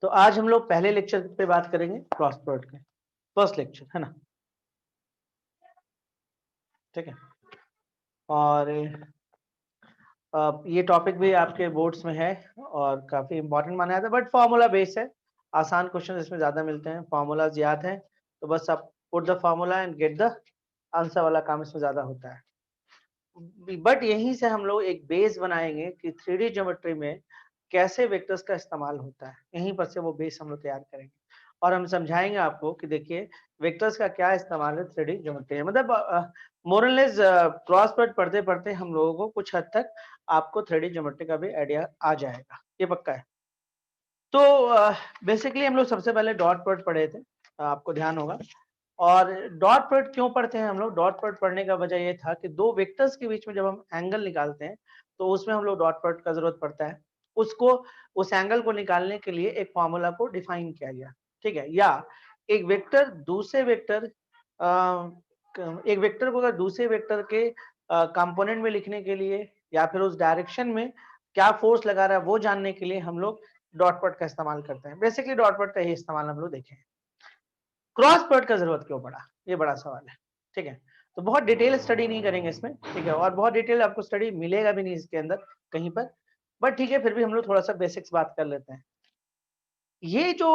तो आज हम लोग पहले लेक्चर पे बात करेंगे क्रॉस प्रोडक्ट के, फर्स्ट लेक्चर है ना, ठीक है। और ये टॉपिक भी आपके बोर्ड्स में है और काफी इंपॉर्टेंट माना जाता है, बट फॉर्मूला बेस्ड है, आसान क्वेश्चन इसमें ज्यादा मिलते हैं, फॉर्मूलाज याद हैं तो बस आप put the formula and get the answer वाला काम इसमें ज्यादा होता है। बट यहीं से हम लोग एक बेस बनाएंगे कि 3D ज्योमेट्री में कैसे वेक्टर्स का इस्तेमाल होता है, यहीं पर से वो बेस हम लोग तैयार करेंगे और हम समझाएंगे आपको कि देखिए वेक्टर्स का क्या इस्तेमाल है 3D ज्योमेट्री में। मतलब मोरलेस क्रॉस प्रोडक्ट पढ़ते पढ़ते हम लोगों को कुछ हद तक आपको 3D ज्योमेट्री का भी आइडिया आ जाएगा, ये पक्का है। तो बेसिकली हम लोग सबसे पहले डॉट प्रोडक्ट पढ़े थे, आपको ध्यान होगा। और डॉट प्रोडक्ट क्यों पढ़ते हैं हम लोग? डॉट प्रोडक्ट पढ़ने का वजह ये था कि दो वेक्टर्स के बीच में जब हम एंगल निकालते हैं तो उसमें हम लोग डॉट प्रोडक्ट का जरूरत पड़ता है। उसको उस एंगल को निकालने के लिए एक फॉर्मूला को डिफाइन किया गया, ठीक है। या एक वेक्टर दूसरे वेक्टर एक वेक्टर को अगर दूसरे वेक्टर के कंपोनेंट में लिखने के लिए या फिर उस डायरेक्शन में क्या फोर्स लगा रहा है वो जानने के लिए हम लोग डॉट प्रोडक्ट का इस्तेमाल करते हैं। बेसिकली डॉट प्रोडक्ट का ही इस्तेमाल हम लोग देखें। क्रॉस प्रोडक्ट का जरूरत क्यों पड़ा, ये बड़ा सवाल है, ठीक है। तो बहुत डिटेल स्टडी नहीं करेंगे इसमें, ठीक है, और बहुत डिटेल आपको स्टडी मिलेगा भी नहीं इसके अंदर कहीं पर, बट ठीक है फिर भी हम लोग थोड़ा सा बेसिक्स बात कर लेते हैं। ये जो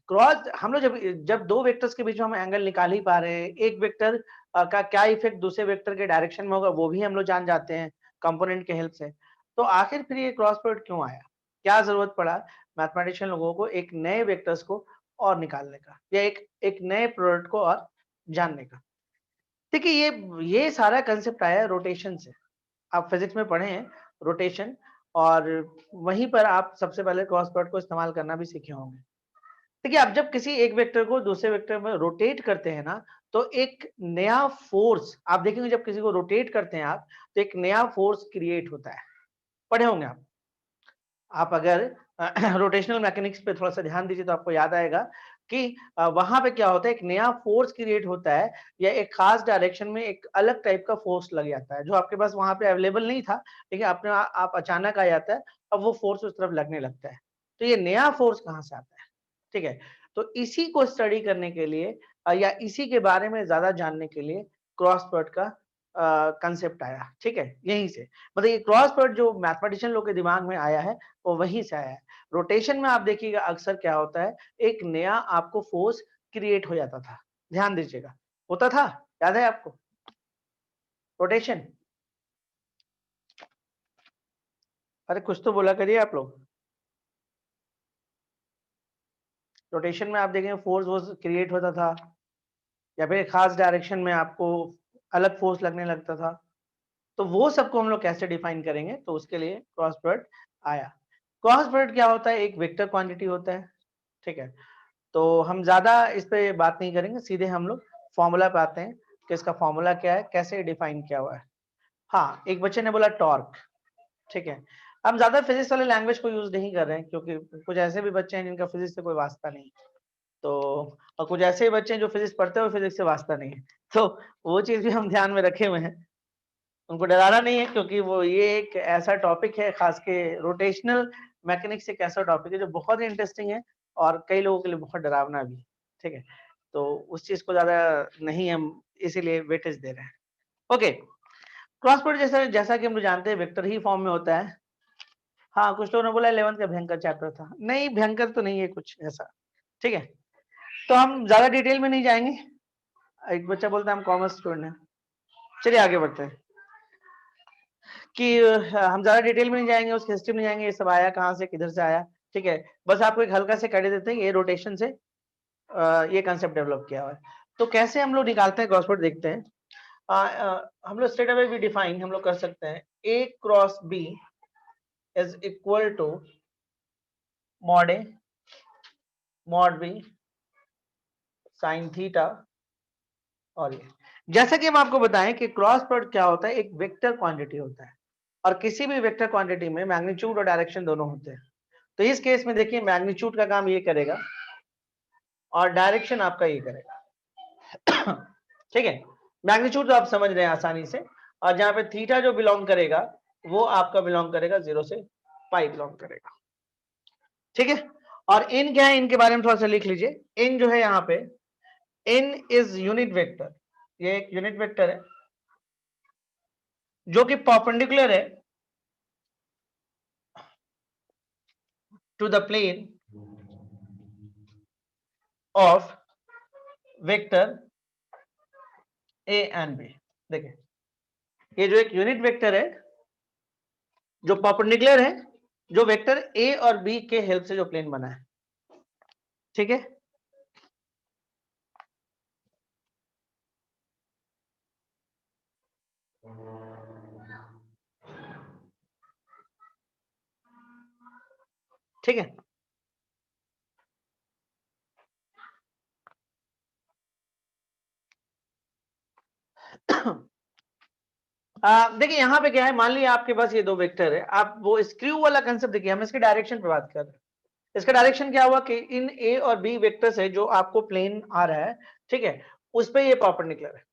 क्रॉस हम लोग जब जब दो वेक्टर्स के बीच में हम एंगल निकाल ही पा रहे हैं, एक वेक्टर का क्या इफेक्ट दूसरे वेक्टर के डायरेक्शन में होगा वो भी हम लोग जान जाते हैं कंपोनेंट के हेल्प से, तो आखिर फिर ये क्रॉस प्रोडक्ट क्यों आया, क्या जरूरत पड़ा मैथमेटिशियन लोगों को एक नए वेक्टर्स को और निकालने का या एक नए प्रोडक्ट को और जानने का? देखिए ये सारा कंसेप्ट आया रोटेशन से। आप फिजिक्स में पढ़े हैं रोटेशन, और वहीं पर आप सबसे पहले क्रॉस प्रोडक्ट को इस्तेमाल करना भी सीखे होंगे। देखिए आप जब किसी एक वेक्टर को दूसरे वेक्टर में रोटेट करते हैं ना, तो एक नया फोर्स आप देखेंगे, जब किसी को रोटेट करते हैं आप तो एक नया फोर्स क्रिएट होता है, पढ़े होंगे आप अगर रोटेशनल मैकेनिक्स पे थोड़ा सा ध्यान दीजिए तो आपको याद आएगा कि वहां पे क्या होता है, एक नया फोर्स क्रिएट होता है या एक खास डायरेक्शन में एक अलग टाइप का फोर्स लग जाता है जो आपके पास वहां पे अवेलेबल नहीं था, लेकिन अपने आप अचानक आ जाता है, अब वो फोर्स उस तरफ लगने लगता है। तो ये नया फोर्स कहाँ से आता है, ठीक है। तो इसी को स्टडी करने के लिए या इसी के बारे में ज्यादा जानने के लिए क्रॉस प्रोडक्ट का कंसेप्ट आया, ठीक है, यहीं से। मतलब ये क्रॉस प्रोडक्ट जो मैथमेटिशियन लोग के दिमाग में आया है वो वहीं से आया है। रोटेशन में आप देखिएगा अक्सर क्या होता है, एक नया आपको फोर्स क्रिएट हो जाता था, ध्यान दीजिएगा, होता था, याद है आपको रोटेशन? अरे कुछ तो बोला करिए आप लोग। रोटेशन में आप देखेंगे फोर्स वोर्स क्रिएट होता था या फिर खास डायरेक्शन में आपको अलग फोर्स लगने लगता था, तो वो सबको हम लोग कैसे डिफाइन करेंगे, तो उसके लिए क्रॉस प्रोडक्ट आया। क्रॉस प्रोडक्ट क्या होता है, एक वेक्टर क्वांटिटी होता है, ठीक है। तो हम ज्यादा इस पे बात नहीं करेंगे, सीधे हम लोग फॉर्मूला पे आते हैं कि इसका फॉर्मूला क्या है, कैसे डिफाइन किया हुआ है। हाँ, एक बच्चे ने बोला टॉर्क, ठीक है। हम ज्यादा फिजिक्स वाले लैंग्वेज को यूज नहीं कर रहे हैं क्योंकि कुछ ऐसे भी बच्चे हैं जिनका फिजिक्स से कोई वास्ता नहीं, तो और कुछ ऐसे बच्चे हैं जो फिजिक्स पढ़ते हुए फिजिक्स से वास्ता नहीं है, तो वो चीज भी हम ध्यान में रखे हुए हैं। उनको डराना नहीं है क्योंकि वो ये एक ऐसा टॉपिक है, खास के रोटेशनल मैकेनिक्स एक ऐसा टॉपिक है जो बहुत ही इंटरेस्टिंग है और कई लोगों के लिए बहुत डरावना भी, ठीक है। तो उस चीज को ज्यादा नहीं हम इसीलिए वेटेज दे रहे हैं। ओके, क्रॉस प्रोडक्ट जैसा जैसा कि हम लोग जानते हैं वेक्टर ही फॉर्म में होता है। हाँ, कुछ लोगों ने बोला 11th का भयंकर चैप्टर था, नहीं भयंकर तो नहीं है कुछ ऐसा, ठीक है। तो हम ज्यादा डिटेल में नहीं जाएंगे। एक बच्चा बोलता है हम कॉमर्स स्टूडेंट है, चलिए आगे बढ़ते हैं कि हम ज्यादा डिटेल में नहीं जाएंगे, उसकी हिस्ट्री में नहीं जाएंगे, ये सब आया कहाँ से किधर से आया, ठीक है। बस आपको एक हल्का से कर देते हैं, ये रोटेशन से ये कंसेप्ट डेवलप किया हुआ है। तो कैसे हम लोग निकालते हैं क्रॉस प्रोडक्ट देखते हैं। हम लोग स्ट्रेट अवे भी डिफाइन हम लोग कर सकते हैं, A cross B is equal to mod A mod B sine theta. और ये जैसा कि हम आपको बताएं कि क्रॉस प्रोडक्ट क्या होता है, एक वेक्टर क्वांटिटी होता है और किसी भी वेक्टर क्वांटिटी में मैग्नीट्यूड और डायरेक्शन दोनों होते हैं। तो इस केस में देखिए मैग्नीट्यूड का काम ये करेगा और डायरेक्शन आपका ये करेगा, ठीक है। मैग्नीट्यूड तो आप समझ रहे हैं आसानी से, और जहां पे थीटा जो बिलोंग करेगा वो आपका बिलोंग करेगा 0 से पाई बिलोंग करेगा, ठीक है। और इन क्या है, इनके बारे में थोड़ा सा लिख लीजिए। इन जो है यहाँ पे, इन इज यूनिट वेक्टर, ये एक यूनिट वेक्टर है जो कि परपेंडिकुलर है to the plane of vector A and B. देखिए ये जो एक यूनिट वेक्टर है जो परपेंडिकुलर है, जो वेक्टर ए और बी के हेल्प से जो प्लेन बना है, ठीक है। ठीक है, देखिए यहाँ पे क्या है, मान लीजिए आपके पास ये दो वेक्टर है, आप वो स्क्रू वाला कंसेप्ट देखिए, हम इसके डायरेक्शन पे बात कर रहे हैं। इसका डायरेक्शन क्या हुआ कि इन ए और बी वेक्टर से जो आपको प्लेन आ रहा है, ठीक है, उस पे ये परपेंडिकुलर है।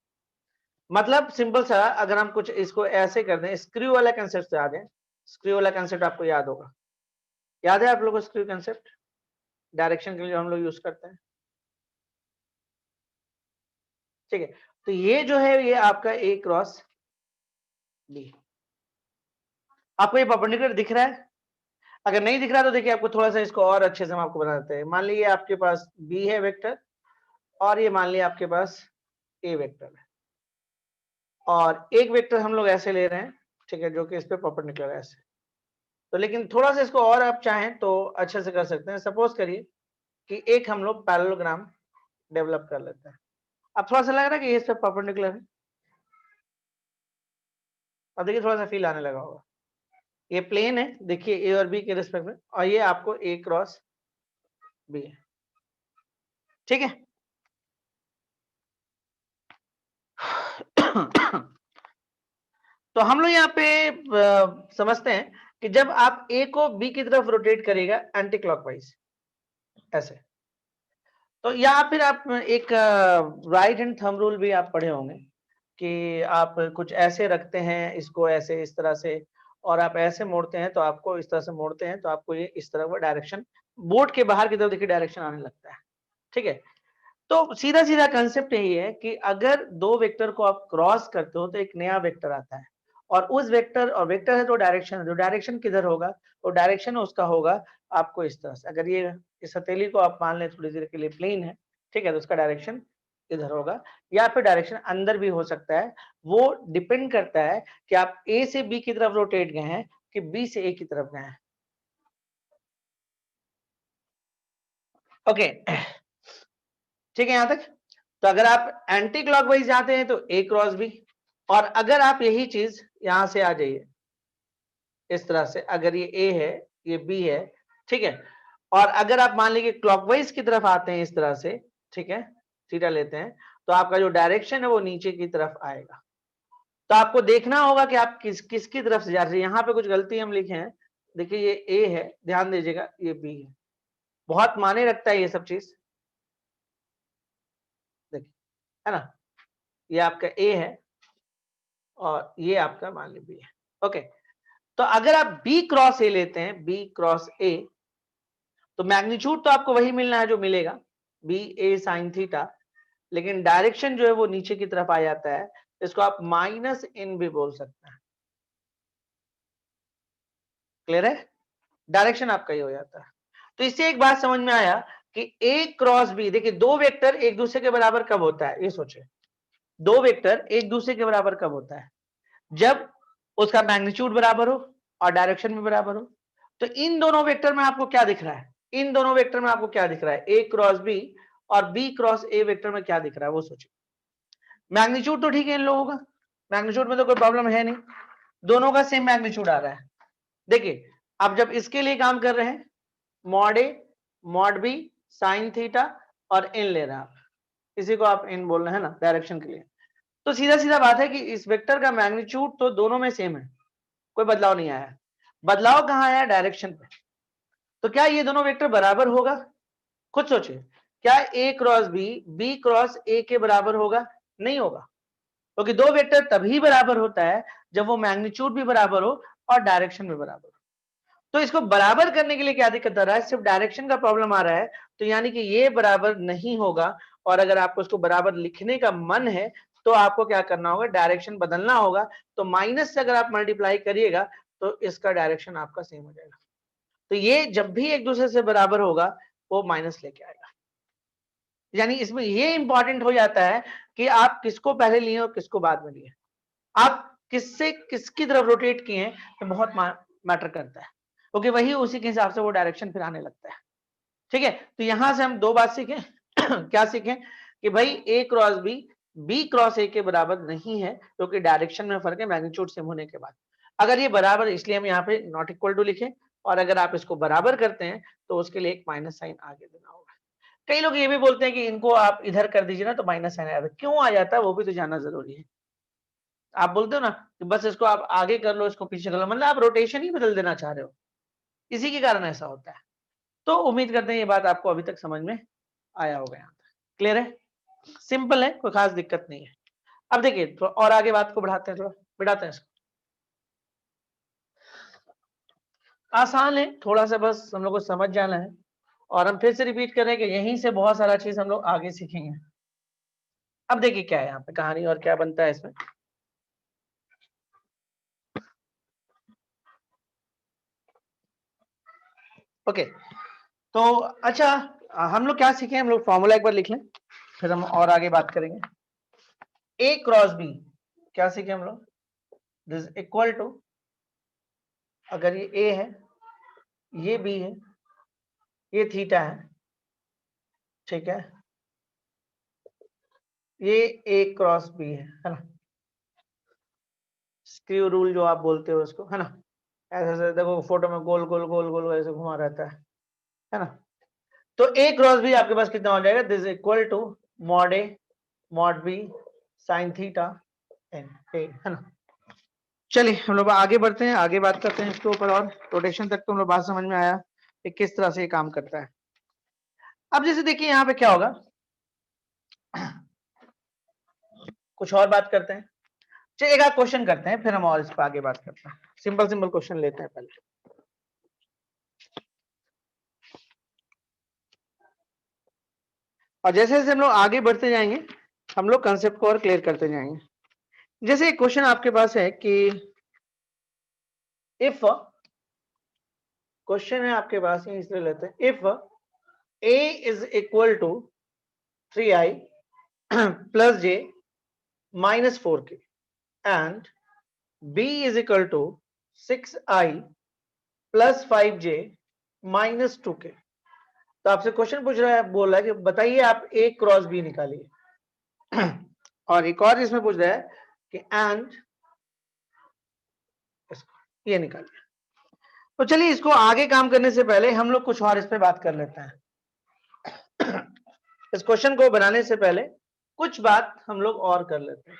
मतलब सिंपल सा, अगर हम कुछ इसको ऐसे कर दें, स्क्रू वाला कंसेप्ट से याद है, स्क्रू वाला कंसेप्ट आपको याद होगा, याद है आप लोगों को स्क्रू कंसेप्ट डायरेक्शन के लिए जो हम लोग यूज करते हैं, ठीक है। तो ये जो है ये आपका ए क्रॉस बी, आपको ये परपेंडिकुलर दिख रहा है? अगर नहीं दिख रहा तो देखिए आपको थोड़ा सा इसको और अच्छे से हम आपको बता देते हैं। मान लीजिए आपके पास बी है वेक्टर, और ये मान लीजिए आपके पास ए वेक्टर है, और एक वेक्टर हम लोग ऐसे ले रहे हैं, ठीक है, जो कि इस पे परपेंडिकुलर है ऐसे। तो लेकिन थोड़ा सा इसको और आप चाहें तो अच्छे से कर सकते हैं। सपोज करिए कि एक हम लोग पैरेललोग्राम डेवलप कर लेते हैं। अब थोड़ा सा लग रहा है कि ये इस पे परपेंडिकुलर है, अब देखिए थोड़ा सा फील आने लगा होगा। ये प्लेन है, देखिए ए और बी के रिस्पेक्ट में, और ये आपको ए क्रॉस बी है, ठीक है। तो हम लोग यहाँ पे समझते हैं कि जब आप ए को बी की तरफ रोटेट करेगा एंटी क्लॉकवाइज ऐसे, तो या फिर आप एक राइट हैंड थंब रूल भी आप पढ़े होंगे कि आप कुछ ऐसे रखते हैं इसको ऐसे इस तरह से, और आप ऐसे मोड़ते हैं तो आपको इस तरह से मोड़ते हैं तो आपको ये इस तरह का डायरेक्शन बोर्ड के बाहर की तरफ देखिए डायरेक्शन आने लगता है, ठीक है। तो सीधा सीधा कंसेप्ट यही है कि अगर दो वेक्टर को आप क्रॉस करते हो तो एक नया वेक्टर आता है, और उस वेक्टर, और वेक्टर है तो डायरेक्शन, जो डायरेक्शन किधर होगा, तो डायरेक्शन उसका होगा आपको इस तरह से। अगर ये इस हथेली को आप मान लें थोड़ी देर के लिए प्लेन है, ठीक है, तो उसका डायरेक्शन इधर होगा, या फिर डायरेक्शन अंदर भी हो सकता है। वो डिपेंड करता है कि आप ए से बी की तरफ रोटेट गए हैं कि बी से ए की तरफ गए हैं। ओके, ठीक है यहां तक। तो अगर आप एंटी क्लॉकवाइज जाते हैं तो ए क्रॉस बी, और अगर आप यही चीज यहां से आ जाइए इस तरह से, अगर ये ए है ये बी है, ठीक है, और अगर आप मान लीजिए क्लॉकवाइज की तरफ आते हैं इस तरह से, ठीक है, थीटा लेते हैं, तो आपका जो डायरेक्शन है वो नीचे की तरफ आएगा। तो आपको देखना होगा कि आप किसकी तरफ से जा रहे हैं। यहाँ पे कुछ गलती हम लिखे हैं, देखिए ये ए है, ध्यान दीजिएगा, ये बी है, बहुत माने रखता है ये सब चीज, देखिए, है ना, ये आपका ए है और ये आपका मान लीजिए बी है। ओके, तो अगर आप बी क्रॉस ए लेते हैं, बी क्रॉस ए, तो मैग्नीट्यूड तो आपको वही मिलना है जो मिलेगा, बी ए साइन थीटा, लेकिन डायरेक्शन जो है वो नीचे की तरफ आ जाता है, इसको आप माइनस इन भी बोल सकते हैं। क्लियर है, डायरेक्शन आपका ही हो जाता है। तो इससे एक बात समझ में आया कि ए क्रॉस बी, देखिए दो वेक्टर एक दूसरे के बराबर कब होता है, ये सोचे, दो वेक्टर एक दूसरे के बराबर कब होता है, जब उसका मैग्नीट्यूड बराबर हो और डायरेक्शन भी बराबर हो। तो इन दोनों वेक्टर में आपको क्या दिख रहा है, इन दोनों वेक्टर में आपको क्या दिख रहा है, ए क्रॉस बी और बी क्रॉस ए वेक्टर में क्या दिख रहा है वो सोचिए। मैग्नीट्यूड तो ठीक है इन लोगों का, मैग्नीट्यूड में तो कोई प्रॉब्लम है नहीं, दोनों का सेम मैग्नीट्यूड आ रहा है। देखिए आप जब इसके लिए काम कर रहे हैं, mod A mod B sine theta और इन ले रहे हैं आप, इसी को आप इन बोल रहे हैं ना डायरेक्शन के लिए। तो सीधा सीधा बात है कि इस वेक्टर का मैग्नीट्यूड तो दोनों में सेम है, कोई बदलाव नहीं आया। बदलाव कहां आया, डायरेक्शन पे। तो क्या ये दोनों वेक्टर बराबर होगा, खुद सोचिए, क्या A cross B B cross A के बराबर होगा, नहीं होगा, क्योंकि दो वेक्टर तभी बराबर होता है जब वो मैग्नीट्यूड भी बराबर हो और डायरेक्शन भी बराबर हो। तो इसको बराबर करने के लिए क्या दिक्कत आ रहा है, सिर्फ डायरेक्शन का प्रॉब्लम आ रहा है, तो यानी कि ये बराबर नहीं होगा। और अगर आपको इसको बराबर लिखने का मन है तो आपको क्या करना होगा, डायरेक्शन बदलना होगा। तो माइनस से अगर आप मल्टीप्लाई करिएगा तो इसका डायरेक्शन आपका सेम हो जाएगा। तो ये जब भी एक दूसरे से बराबर होगा वो माइनस लेके आएगा। यानी इसमें ये इंपॉर्टेंट हो जाता है कि आप किसको पहले लिए और किसको बाद में लिए, आप किससे किसकी तरफ रोटेट किए हैं, तो बहुत मैटर करता है, क्योंकि वही उसी के हिसाब से वो डायरेक्शन फिर आने लगता है। ठीक है, तो यहां से हम दो बात सीखें क्या सीखें कि भाई ए क्रॉस बी क्रॉस ए के बराबर नहीं है, क्योंकि डायरेक्शन में फर्क है मैग्नीट्यूड सेम होने के बाद। अगर ये बराबर, इसलिए हम यहाँ पे नॉट इक्वल टू लिखे, और अगर आप इसको बराबर करते हैं तो उसके लिए एक माइनस साइन आगे देना होगा। कई लोग ये भी बोलते हैं कि इनको आप इधर कर दीजिए ना तो माइनस साइन आएगा, क्यों आ जाता है वो भी तो जानना जरूरी है। आप बोलते हो ना कि बस इसको आप आगे कर लो, इसको पीछे कर लो, मतलब आप रोटेशन ही बदल देना चाह रहे हो, इसी के कारण ऐसा होता है। तो उम्मीद करते हैं ये बात आपको अभी तक समझ में आया होगा। यहाँ तक क्लियर है, सिंपल है, कोई खास दिक्कत नहीं है। अब देखिए थोड़ा और आगे बात को बढ़ाते हैं, थोड़ा बढ़ाते हैं इसको। आसान है, थोड़ा सा बस हम लोग को समझ जाना है, और हम फिर से रिपीट करें कि यहीं से बहुत सारा चीज हम लोग आगे सीखेंगे। अब देखिए क्या है यहाँ पे कहानी और क्या बनता है इसमें। ओके, तो अच्छा हम लोग क्या सीखे, हम लोग फॉर्मूला एक बार लिख लें फिर हम और आगे बात करेंगे। ए क्रॉस बी क्या सीखे हम लोग, दिस इक्वल टू, अगर ये ए है, ये बी है, ये थीटा है, ठीक है, ये ए क्रॉस बी है ना, स्क्रू रूल जो आप बोलते हो उसको, है ना, ऐसे ऐसे देखो फोटो में गोल गोल गोल गोल ऐसे घुमा रहता है ना। तो ए क्रॉस बी आपके पास कितना हो जाएगा, this equal to mod A mod B sine theta n A, है ना। चलिए हम लोग आगे बढ़ते हैं, आगे बात करते हैं इसके ऊपर, और रोटेशन तक तो हम लोग बात समझ में आया कि किस तरह से ये काम करता है। अब जैसे देखिए यहाँ पे क्या होगा, कुछ और बात करते हैं। चलिए एक आध क्वेश्चन करते हैं फिर हम और इस पर आगे बात करते हैं। सिंपल सिंपल क्वेश्चन लेते हैं पहले। और जैसे जैसे हम लोग आगे बढ़ते जाएंगे हम लोग कंसेप्ट को और क्लियर करते जाएंगे। जैसे एक क्वेश्चन आपके पास है कि इफ, क्वेश्चन है आपके पास, इसलिए लेते हैं, if a is equal to 3i plus j minus 4k and b is equal to 6i plus 5j minus 2k। तो आपसे क्वेश्चन पूछ रहा है, बोल रहा है कि बताइए आप a क्रॉस b निकालिए। और एक और इसमें पूछ रहा है कि एंड ये निकालिए। तो चलिए इसको आगे काम करने से पहले हम लोग कुछ और इस पे बात कर लेते हैं। इस क्वेश्चन को बनाने से पहले कुछ बात हम लोग और कर लेते हैं।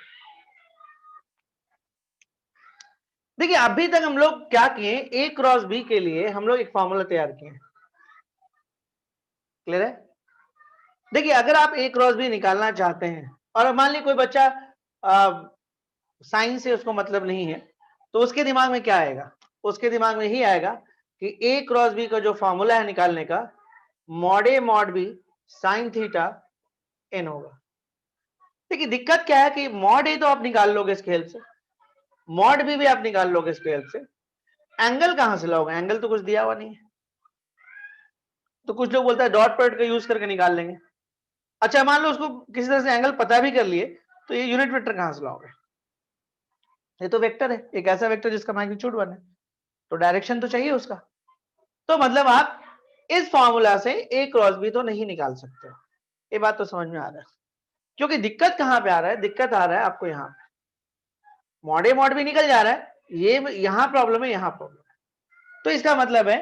देखिए अभी तक हम लोग क्या किए, ए क्रॉस बी के लिए हम लोग एक फॉर्मूला तैयार किए, क्लियर है। देखिए अगर आप ए क्रॉस बी निकालना चाहते हैं, और मान लीजिए कोई बच्चा साइंस से उसको मतलब नहीं है, तो उसके दिमाग में क्या आएगा, उसके दिमाग में ही आएगा कि ए क्रॉस बी का जो फॉर्मूला है निकालने का, mod A mod B sine theta n होगा। देखिए दिक्कत क्या है कि मॉड ए तो आप निकाल लोगे इसके हेल्प से, मॉड बी भी आप निकाल लोगे इसके हेल्प से, एंगल कहां से लाओगे, एंगल तो कुछ दिया हुआ नहीं है। तो कुछ लोग बोलते हैं डॉट प्रोडक्ट का यूज करके निकाल लेंगे। अच्छा मान लो उसको किसी तरह से एंगल पता भी कर लिए, तो ये यूनिट वेक्टर कहां से लाओगे, ये तो वेक्टर है, एक ऐसा वेक्टर जिसका मैग्नीट्यूड 1 है, तो डायरेक्शन तो चाहिए उसका। तो मतलब आप इस फॉर्मूला से ए क्रॉस बी तो नहीं निकाल सकते, ये बात तो समझ में आ रहा है। क्योंकि दिक्कत कहां पे आ रहा है, दिक्कत आ रहा है आपको यहाँ, मॉड ए मॉड बी निकल जा रहा है, ये यहां प्रॉब्लम है, यहां प्रॉब्लम है। तो इसका मतलब है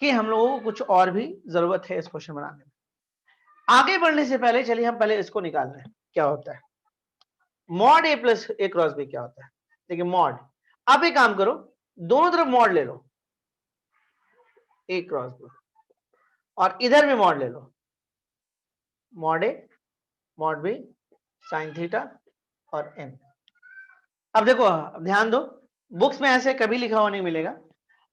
कि हम लोगों को कुछ और भी जरूरत है इस क्वेश्चन बनाने में। आगे बढ़ने से पहले चलिए हम पहले इसको निकाल रहे हैं, क्या होता है मॉड ए प्लस ए क्रॉस बी क्या होता है। देखिए मॉड, आप एक काम करो, दोनों तरफ मॉड ले लो, ए क्रॉस बी, और इधर भी मॉड ले लो, mod A mod B sine theta और एन। अब देखो ध्यान दो, बुक्स में ऐसे कभी लिखा हुआ नहीं मिलेगा,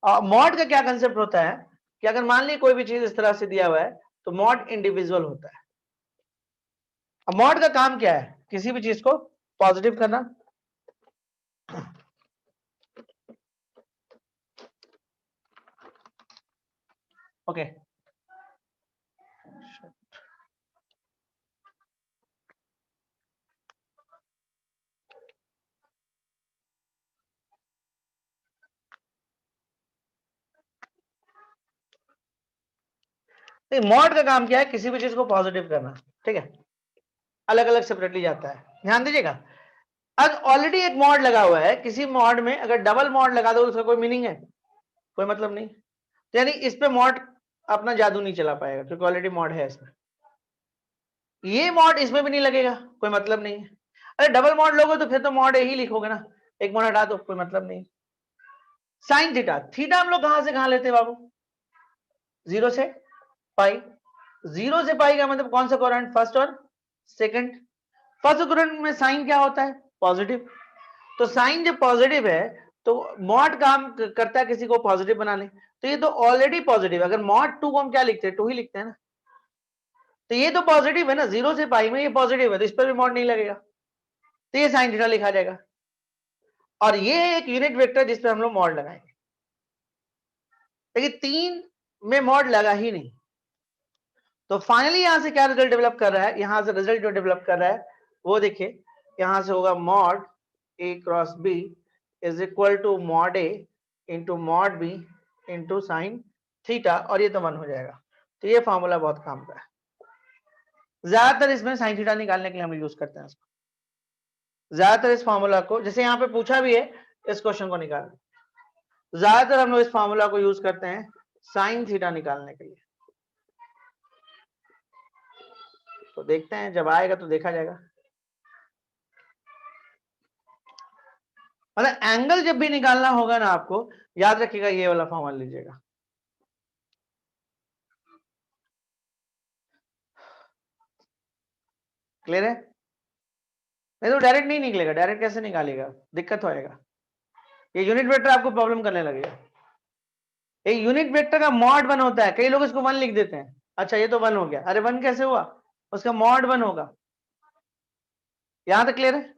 मॉड का क्या कंसेप्ट होता है कि अगर मान ली कोई भी चीज इस तरह से दिया हुआ है तो मॉड इंडिविजुअल होता है। अब मॉड का काम क्या है? किसी भी चीज को पॉजिटिव करना, ओके मॉड का काम क्या है? किसी भी चीज को पॉजिटिव करना, ठीक है, अलग अलग सेपरेटली जाता है। ध्यान दीजिएगा, अब ऑलरेडी एक मॉड लगा हुआ है, किसी मॉड में अगर डबल मॉड लगा दो उसका कोई मीनिंग है? कोई मतलब नहीं। तो यानी इस पे मॉड अपना जादू नहीं चला पाएगा क्योंकि ऑलरेडी मॉड है इसमें। ये मॉड इसमें भी नहीं लगेगा, कोई मतलब नहीं है। अरे डबल मॉड लोगे तो फिर तो मॉड ही लिखोगे ना, एक मॉड हटा दो, कोई मतलब नहीं। साइन थीटा, थीटा हम लोग कहां से कहां लेते हैं बाबू? 0 से पाई। 0 से पाई का मतलब कौन सा कोरेंट? फर्स्ट और सेकंड। फर्स्ट कोरेंट में साइन क्या होता है? पॉजिटिव। तो साइन जब पॉजिटिव है तो मॉड काम करता है किसी को पॉजिटिव बनाने, तो ये तो ऑलरेडी पॉजिटिव है। अगर मॉड 2 को हम क्या लिखते हैं? 2 ही लिखते हैं ना, तो ये तो पॉजिटिव है ना, 0 से पाई में ये पॉजिटिव है, तो इस पर भी मॉड नहीं लगेगा, तो ये साइन थीटा लिखा जाएगा। और ये है एक यूनिट वेक्टर जिस पे हम लोग मॉड लगाएंगे, लेकिन 3 में मॉड लगा ही नहीं। तो फाइनली यहां से क्या रिजल्ट डेवलप कर रहा है? यहां से रिजल्ट जो डेवलप कर रहा है वो देखिए, यहां से होगा mod A cross B is equal to mod A into mod B into sine theta, और ये तो 1 हो जाएगा। तो ये फॉर्मूला बहुत काम का है, ज्यादातर इसमें साइन थीटा निकालने के लिए हम यूज करते हैं इसको। ज्यादातर इस फॉर्मूला को, जैसे यहाँ पे पूछा भी है इस क्वेश्चन को निकालने, ज्यादातर हम लोग इस फॉर्मूला को यूज करते हैं साइन थीटा निकालने के लिए। तो देखते हैं, जब आएगा तो देखा जाएगा। मतलब एंगल जब भी निकालना होगा ना आपको, याद रखिएगा ये वाला फॉर्मूला लीजिएगा। क्लियर है? नहीं तो डायरेक्ट नहीं निकलेगा, डायरेक्ट कैसे निकालेगा? दिक्कत होएगा, ये यूनिट वेक्टर आपको प्रॉब्लम करने लगेगा। एक यूनिट वेक्टर का मॉड 1 होता है, कई लोग इसको 1 लिख देते हैं, अच्छा ये तो 1 हो गया, अरे 1 कैसे हुआ? उसका मॉड 1 होगा। यहां तक क्लियर है?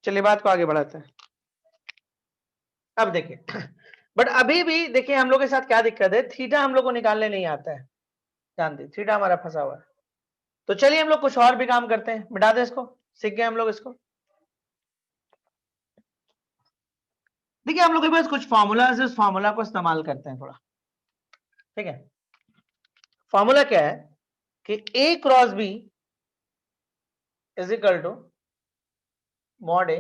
चलिए बात को आगे बढ़ाते हैं। अब देखिए बट अभी भी देखिए हम लोग के साथ क्या दिक्कत है, थीटा हम लोग को निकालने नहीं आता है। ध्यान दे, थीटा हमारा फंसा हुआ है। तो चलिए हम लोग कुछ और भी काम करते हैं, मिटा दे इसको, सीख गए हम लोग इसको। देखिए हम लोग के पास कुछ फॉर्मूला है, उस फॉर्मूला को इस्तेमाल करते हैं थोड़ा, ठीक है। फॉर्मूला क्या है कि A cross B is equal to mod A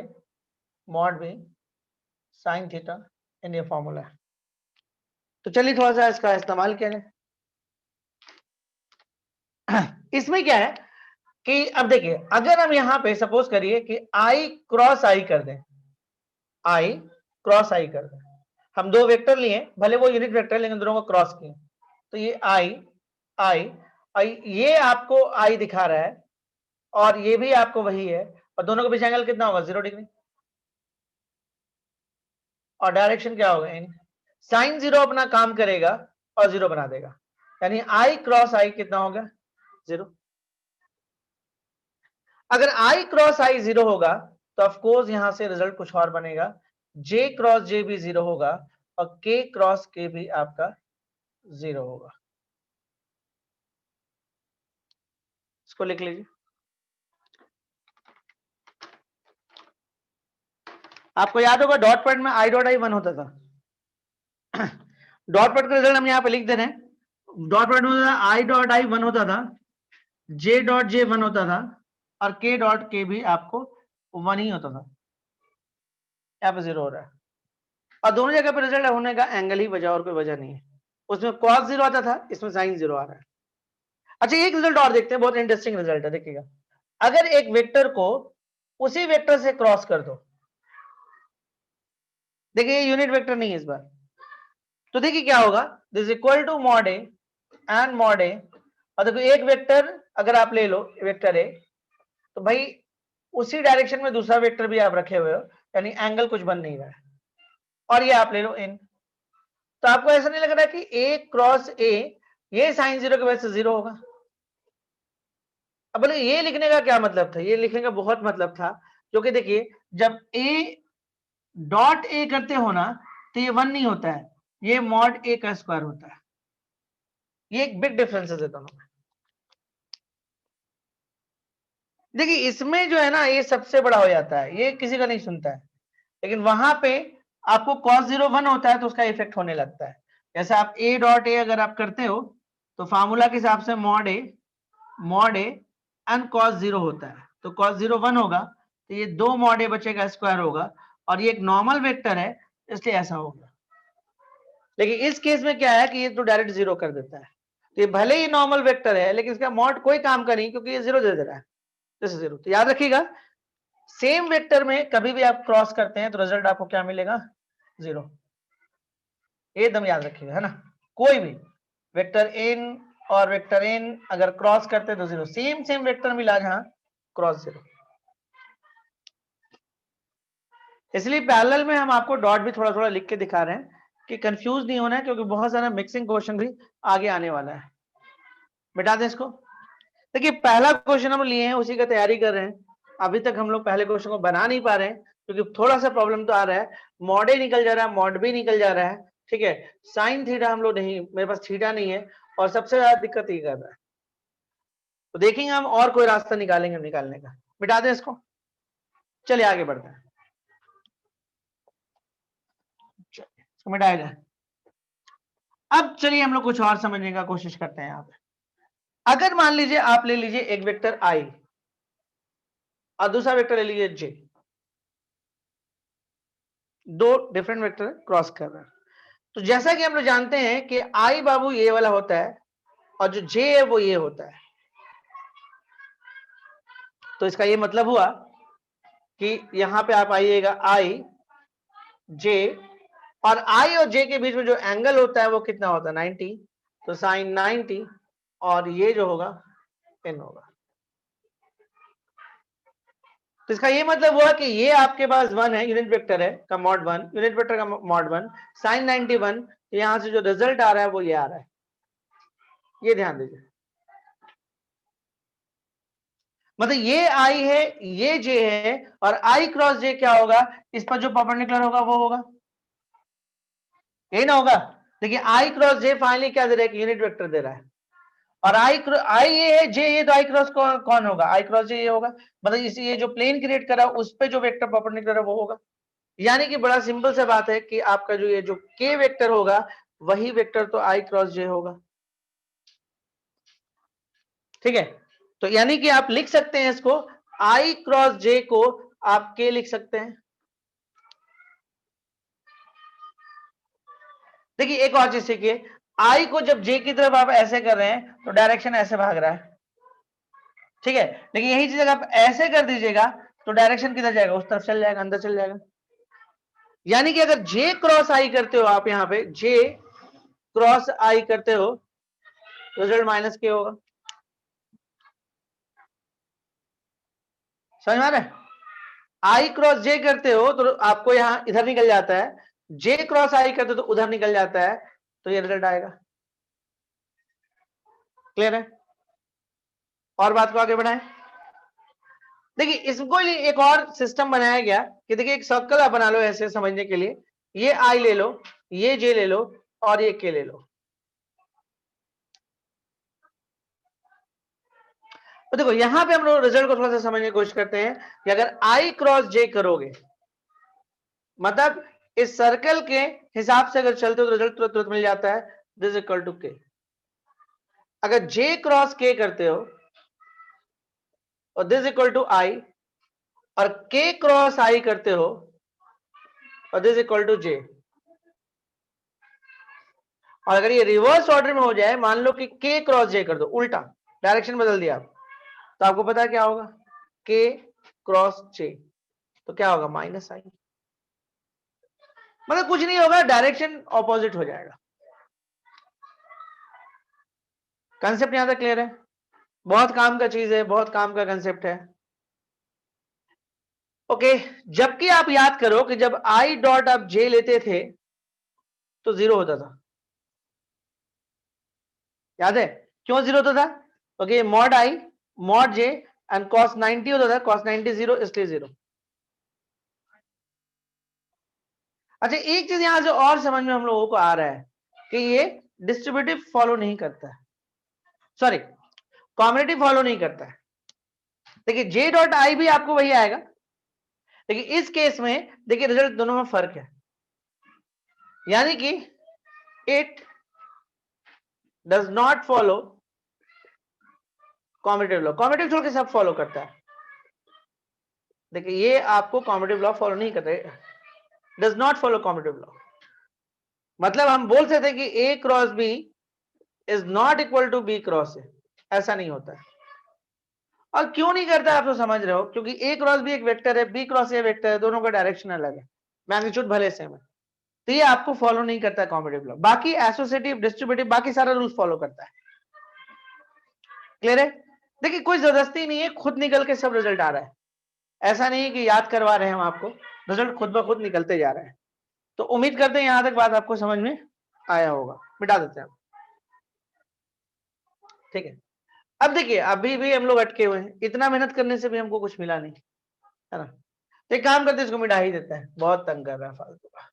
mod B sine theta, n ये फॉर्मूला है। तो चलिए थोड़ा सा इसका इस्तेमाल किया जाए। इसमें क्या है कि अब देखिए, अगर हम यहां पे सपोज करिए कि आई क्रॉस आई कर दें, आई क्रॉस आई कर दें, हम दो वेक्टर लिए, भले वो यूनिट वेक्टर लेकिन दोनों को क्रॉस किए, तो ये आई आई आई, ये आपको आई दिखा रहा है और ये भी आपको वही है, और दोनों के बीच एंगल कितना होगा? 0 डिग्री, और डायरेक्शन क्या होगा? इन साइन 0 अपना काम करेगा और 0 बना देगा, यानी आई क्रॉस आई कितना होगा? 0। अगर आई क्रॉस आई 0 होगा तो ऑफकोर्स यहां से रिजल्ट कुछ और बनेगा, जे क्रॉस जे भी 0 होगा और के क्रॉस के भी आपका 0 होगा। इसको लिख लीजिए। आपको याद होगा डॉट प्रोडक्ट में आई डॉट आई 1 होता था। डॉट प्रोडक्ट का रिजल्ट हम यहाँ पे लिख दे रहे हैं। डॉट प्रोडक्ट में आई डॉट आई 1 होता था, जे डॉट जे 1 होता था, और के डॉट के भी आपको 1 ही होता था। यहाँ पे 0 हो रहा है, और दोनों जगह पे रिजल्ट होने का एंगल ही वजह, और कोई वजह नहीं है। उसमें cos 0 आता था, इसमें sin 0 आ रहा है। अच्छा एक रिजल्ट और देखते हैं, बहुत इंटरेस्टिंग रिजल्ट है, देखिएगा। अगर एक वेक्टर को उसी वेक्टर से क्रॉस कर दो, देखिए ये यूनिट वेक्टर नहीं है इस बार, तो देखिए क्या होगा, this equal to mod A and mod A, और देखो एक वेक्टर अगर आप ले लो वेक्टर ए, तो भाई उसी डायरेक्शन में दूसरा वेक्टर भी आप रखे हुए हो, यानी एंगल कुछ बन नहीं रहा है, और ये आप ले लो इन, तो आपको ऐसा नहीं लग रहा है कि ए क्रॉस ए ये साइन जीरो की वजह से जीरो होगा? अब बोले ये लिखने का क्या मतलब था? ये लिखने का बहुत मतलब था, क्योंकि देखिए जब ए डॉट ए करते हो ना तो ये 1 नहीं होता है, ये मॉड ए का स्क्वायर होता है। ये एक बिग डिफरेंस है दोनों में। देखिए इसमें जो है ना ये सबसे बड़ा हो जाता है, ये किसी का नहीं सुनता है, लेकिन वहां पे आपको cos 0 1 होता है तो उसका इफेक्ट होने लगता है। जैसे आप a डॉट ए अगर आप करते हो तो फार्मूला के हिसाब से मॉड ए एंड cos 0 होता है, तो cos 0 1 होगा तो ये 2 मॉड ए बचेगा स्क्वायर होगा, और ये एक नॉर्मल वेक्टर है इसलिए ऐसा होगा। लेकिन इस केस में क्या है कि ये तो डायरेक्ट जीरो कर देता है, तो ये भले ही नॉर्मल वेक्टर है लेकिन इसका मॉड कोई काम का नहीं, क्योंकि ये जीरो दे रहा है, जैसे जीरो। तो याद रखिएगा सेम वेक्टर में कभी भी आप क्रॉस करते हैं तो रिजल्ट आपको क्या मिलेगा? जीरो। एकदम याद रखिएगा, है ना। कोई भी वेक्टर एन और वेक्टर एन अगर क्रॉस करते हैं तो जीरो, सेम वेक्टर मिला जहां क्रॉस जीरो। इसलिए पैरेलल में हम आपको डॉट भी थोड़ा थोड़ा लिख के दिखा रहे हैं कि कंफ्यूज नहीं होना है, क्योंकि बहुत सारा मिक्सिंग क्वेश्चन भी आगे आने वाला है। मिटा दें इसको। देखिए पहला क्वेश्चन हम लिए हैं उसी का तैयारी कर रहे हैं, अभी तक हम लोग पहले क्वेश्चन को बना नहीं पा रहे हैं क्योंकि थोड़ा सा प्रॉब्लम तो आ रहा है, मॉड ए निकल जा रहा है, मॉड बी निकल जा रहा है, ठीक है। साइन थीटा हम लोग नहीं, मेरे पास थीटा नहीं है, और सबसे ज्यादा दिक्कत ये कर रहा है। तो देखेंगे हम और कोई रास्ता निकालेंगे निकालने का। मिटा दें इसको, चलिए आगे बढ़ते हैं। इसको मिटाया जाए। अब चलिए हम लोग कुछ और समझने का कोशिश करते हैं यहाँ पे। अगर मान लीजिए आप ले लीजिए एक वेक्टर आई और दूसरा वेक्टर ले लीजिए जे, दो डिफरेंट वेक्टर क्रॉस कर रहे हैं, तो जैसा कि हम लोग जानते हैं कि आई बाबू ये वाला होता है और जो जे है वो ये होता है, तो इसका ये मतलब हुआ कि यहां पे आप आइएगा आई जे, और आई और जे के बीच में जो एंगल होता है वो कितना होता है? 90, तो साइन 90, और ये जो होगा n होगा। तो इसका ये मतलब हुआ कि ये आपके पास 1 है, यूनिट वेक्टर है का मॉड 1, यूनिट वेक्टर का मॉड 1 साइन 91, तो यहां से जो रिजल्ट आ रहा है वो ये आ रहा है, ये ध्यान दीजिए। मतलब ये आई है, ये जे है, और आई क्रॉस जे क्या होगा? इस पर जो परपेंडिकुलर होगा वो होगा, यही ना होगा। देखिए आई क्रॉस जे फाइनली क्या दे रहा है? यूनिट वेक्टर दे रहा है, और आई ये है, जे ये, तो आई क्रॉस कौन होगा? आई क्रॉस जे ये होगा, मतलब इसी ये जो प्लेन क्रिएट करा उस पे जो वेक्टर परपेंडिकुलर है वो होगा। यानी कि बड़ा सिंपल सा बात है कि आपका जो ये जो के वेक्टर होगा वही वेक्टर तो आई क्रॉस जे होगा, ठीक है। तो यानी कि आप लिख सकते हैं इसको, आई क्रॉस जे को आप के लिख सकते हैं। देखिए एक और चीज सीखिए, आई को जब जे की तरफ आप ऐसे कर रहे हैं तो डायरेक्शन ऐसे भाग रहा है, ठीक है। लेकिन यही चीज अगर आप ऐसे कर दीजिएगा तो डायरेक्शन किधर जाएगा? उस तरफ चल जाएगा, अंदर चल जाएगा। यानी कि अगर जे क्रॉस आई करते हो आप, यहां पे जे क्रॉस आई करते हो, रिजल्ट माइनस के होगा। समझ में आ रहा है? आई क्रॉस जे करते हो तो आपको यहां इधर निकल जाता है, जे क्रॉस आई करते हो तो उधर निकल जाता है, तो ये रिजल्ट आएगा। क्लियर है? और बात को आगे बढ़ाएं। देखिए इसको एक और सिस्टम बनाया गया कि देखिए एक सर्कल आप बना लो ऐसे समझने के लिए, ये आई ले लो, ये जे ले लो, और ये के ले लो। तो देखो यहां पे हम लोग रिजल्ट को थोड़ा सा समझने की कोशिश करते हैं कि अगर आई क्रॉस जे करोगे, मतलब इस सर्कल के हिसाब से अगर चलते हो तो रिजल्ट तुरंत तुरंत मिल जाता है, दिस इक्वल टू के। अगर जे क्रॉस के करते हो और दिस इक्वल टू आई, और के क्रॉस आई करते हो और दिस इक्वल टू जे, और अगर ये रिवर्स ऑर्डर में हो जाए, मान लो कि के क्रॉस जे कर दो, उल्टा डायरेक्शन बदल दिया आप, तो आपको पता है क्या होगा? के क्रॉस जे, तो क्या होगा? माइनस आई। मतलब कुछ नहीं होगा, डायरेक्शन ऑपोजिट हो जाएगा। कंसेप्ट यहां तक क्लियर है? बहुत काम का चीज है, बहुत काम का कंसेप्ट है। ओके, जबकि आप याद करो कि जब आई डॉट आप जे लेते थे तो 0 होता था, याद है क्यों 0 होता था? Okay, mod I mod J and cos 90 होता था, cos 90 0 इसलिए 0। अच्छा, एक चीज यहां से और समझ में हम लोगों को आ रहा है कि ये डिस्ट्रीब्यूटिव फॉलो नहीं करता है, सॉरी कॉम्बिनेटिव फॉलो नहीं करता है। देखिए जे डॉट आई भी आपको वही आएगा, लेकिन इस केस में देखिए रिजल्ट दोनों में फर्क है, यानी कि it does not follow combinative law. Combinative छोड़ के सब फॉलो करता है। देखिए ये आपको कॉम्बिनेटिव लॉ फॉलो नहीं करता है, does not follow combinative law. मतलब हम बोल सकते हैं कि A cross B is not equal to B cross A, ऐसा नहीं होता है। और क्यों नहीं करता आप तो समझ रहे हो, क्योंकि ए क्रॉस बी एक वेक्टर है, बी क्रॉस ए वेक्टर है, दोनों का डायरेक्शन अलग है, मैग्नीट्यूड भले सेम है, तो ये आपको फॉलो नहीं करता है कॉम्बिनेटिव लॉ। बाकी एसोसिएटिव डिस्ट्रीब्यूटिव बाकी सारा रूल्स फॉलो करता है। क्लियर है? देखिए कोई जबरदस्ती नहीं है, खुद निकल के सब रिजल्ट आ रहा है, ऐसा नहीं है कि याद करवा रहे हैं हम आपको, रिजल्ट खुद ब खुद निकलते जा रहा है। तो उम्मीद करते हैं यहां तक बात आपको समझ में आया होगा। मिटा देते हैं, ठीक है। अब देखिए अभी भी हम लोग अटके हुए हैं, इतना मेहनत करने से भी हमको कुछ मिला नहीं, है ना। तो एक काम करते हैं, इसको मिटा ही देते हैं, बहुत तंग कर रहा है फालतू का।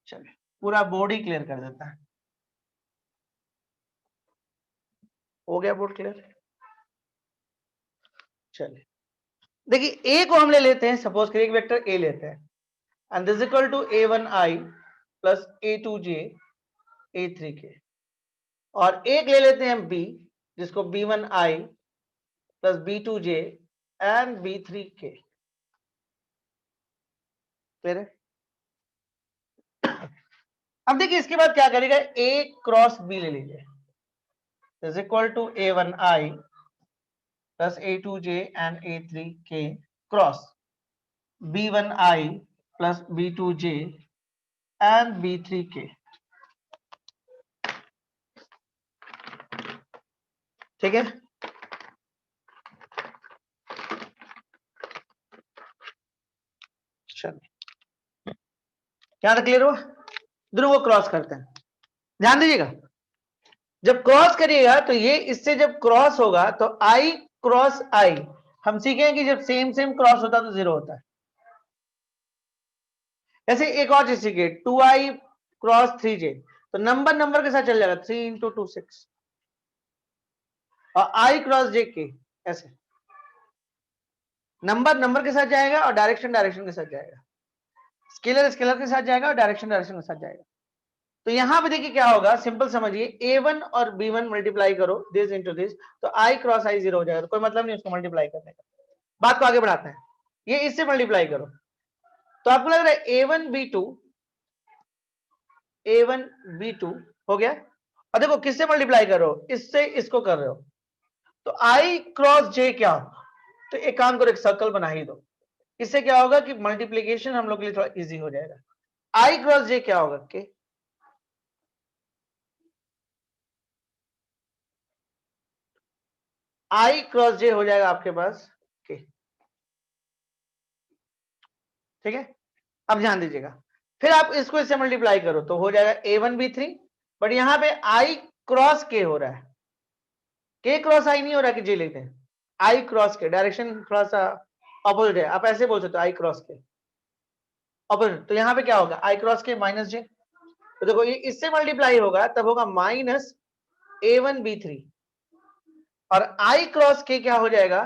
चलिए पूरा बोर्ड ही क्लियर कर देता है। हो गया बोर्ड क्लियर? चलिए देखिए ए को हम ले लेते हैं, सपोज करिए एक वेक्टर ए लेते हैं, and this equal to a1i plus a2j a3k, और एक ले लेते हैं बी जिसको b1i plus b2j and b3k। Clear है? अब देखिए इसके बाद क्या करेगा, a क्रॉस b ले लीजिए, is equal to a1i plus a2j and a3k cross b1i plus b2j and b3k। ठीक है, चलिए क्या क्लियर हुआ? दोनों को क्रॉस करते हैं, ध्यान दीजिएगा, जब क्रॉस करिएगा तो ये इससे जब क्रॉस होगा तो i क्रॉस i, हम सीखेंगे कि जब सेम सेम क्रॉस होता है तो 0 होता है। ऐसे एक और चीज सीखे, 2i क्रॉस 3j, तो नंबर नंबर के साथ चल जाएगा, 3 इंटू 2 6, और i क्रॉस j के ऐसे नंबर नंबर के साथ जाएगा और डायरेक्शन डायरेक्शन के साथ जाएगा, स्केलर स्केलर के साथ जाएगा और डायरेक्शन डायरेक्शन के साथ जाएगा। तो यहां पे देखिए क्या होगा, सिंपल समझिए, a1 और b1 मल्टीप्लाई करो दिस इंटू दिस, तो i क्रॉस i 0 हो जाएगा, तो कोई मतलब नहीं उसको मल्टीप्लाई करने का। बात को आगे बढ़ाते हैं, ये इससे मल्टीप्लाई करो, तो आपको लग रहा है a1 b2 हो गया, और देखो किससे मल्टीप्लाई करो, इससे इसको कर रहे हो, तो i क्रॉस j क्या होगा, तो एक काम करो, एक सर्कल बना ही दो, इससे क्या होगा कि मल्टीप्लीकेशन हम लोग के लिए थोड़ा इजी हो जाएगा। i क्रॉस j क्या होगा के, i क्रॉस j हो जाएगा आपके पास के। ठीक है, अब ध्यान दीजिएगा, फिर आप इसको इससे मल्टीप्लाई करो तो हो जाएगा a1b3, बट यहां पे i क्रॉस k हो रहा है, k क्रॉस i नहीं हो रहा कि j लेते हैं, i क्रॉस k, डायरेक्शन थोड़ा सा ऑपोजिट है, आप ऐसे बोल सकते हो i क्रॉस k ऑपोजिट, तो यहां पे क्या होगा i cross k minus j, तो देखो ये इससे मल्टीप्लाई होगा तब होगा माइनस a1b3, और i क्रॉस k क्या हो जाएगा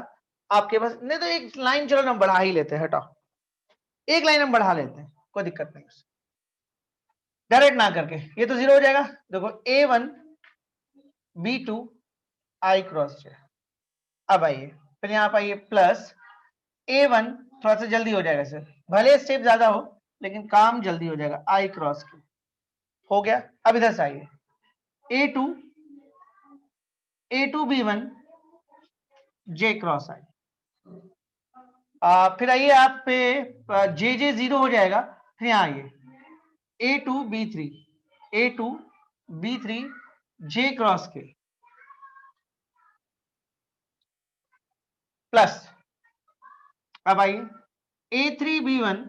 आपके पास, नहीं तो एक लाइन चलो ना बढ़ा ही लेते हैं, हटाओ एक लाइन हम बढ़ा लेते हैं, कोई दिक्कत नहीं, डायरेक्ट ना करके, ये तो 0 हो जाएगा। देखो a1b2 i क्रॉस j, अब आइए फिर यहाँ पर आइए प्लस a1, थोड़ा सा जल्दी हो जाएगा सर, भले स्टेप ज्यादा हो लेकिन काम जल्दी हो जाएगा, i क्रॉस k हो गया। अब इधर से आइए a2b1 j क्रॉस i, फिर आइए आप पे जे जे 0 हो जाएगा, फिर यहाँ आइए a2b3 j cross k plus, अब आइए a3b1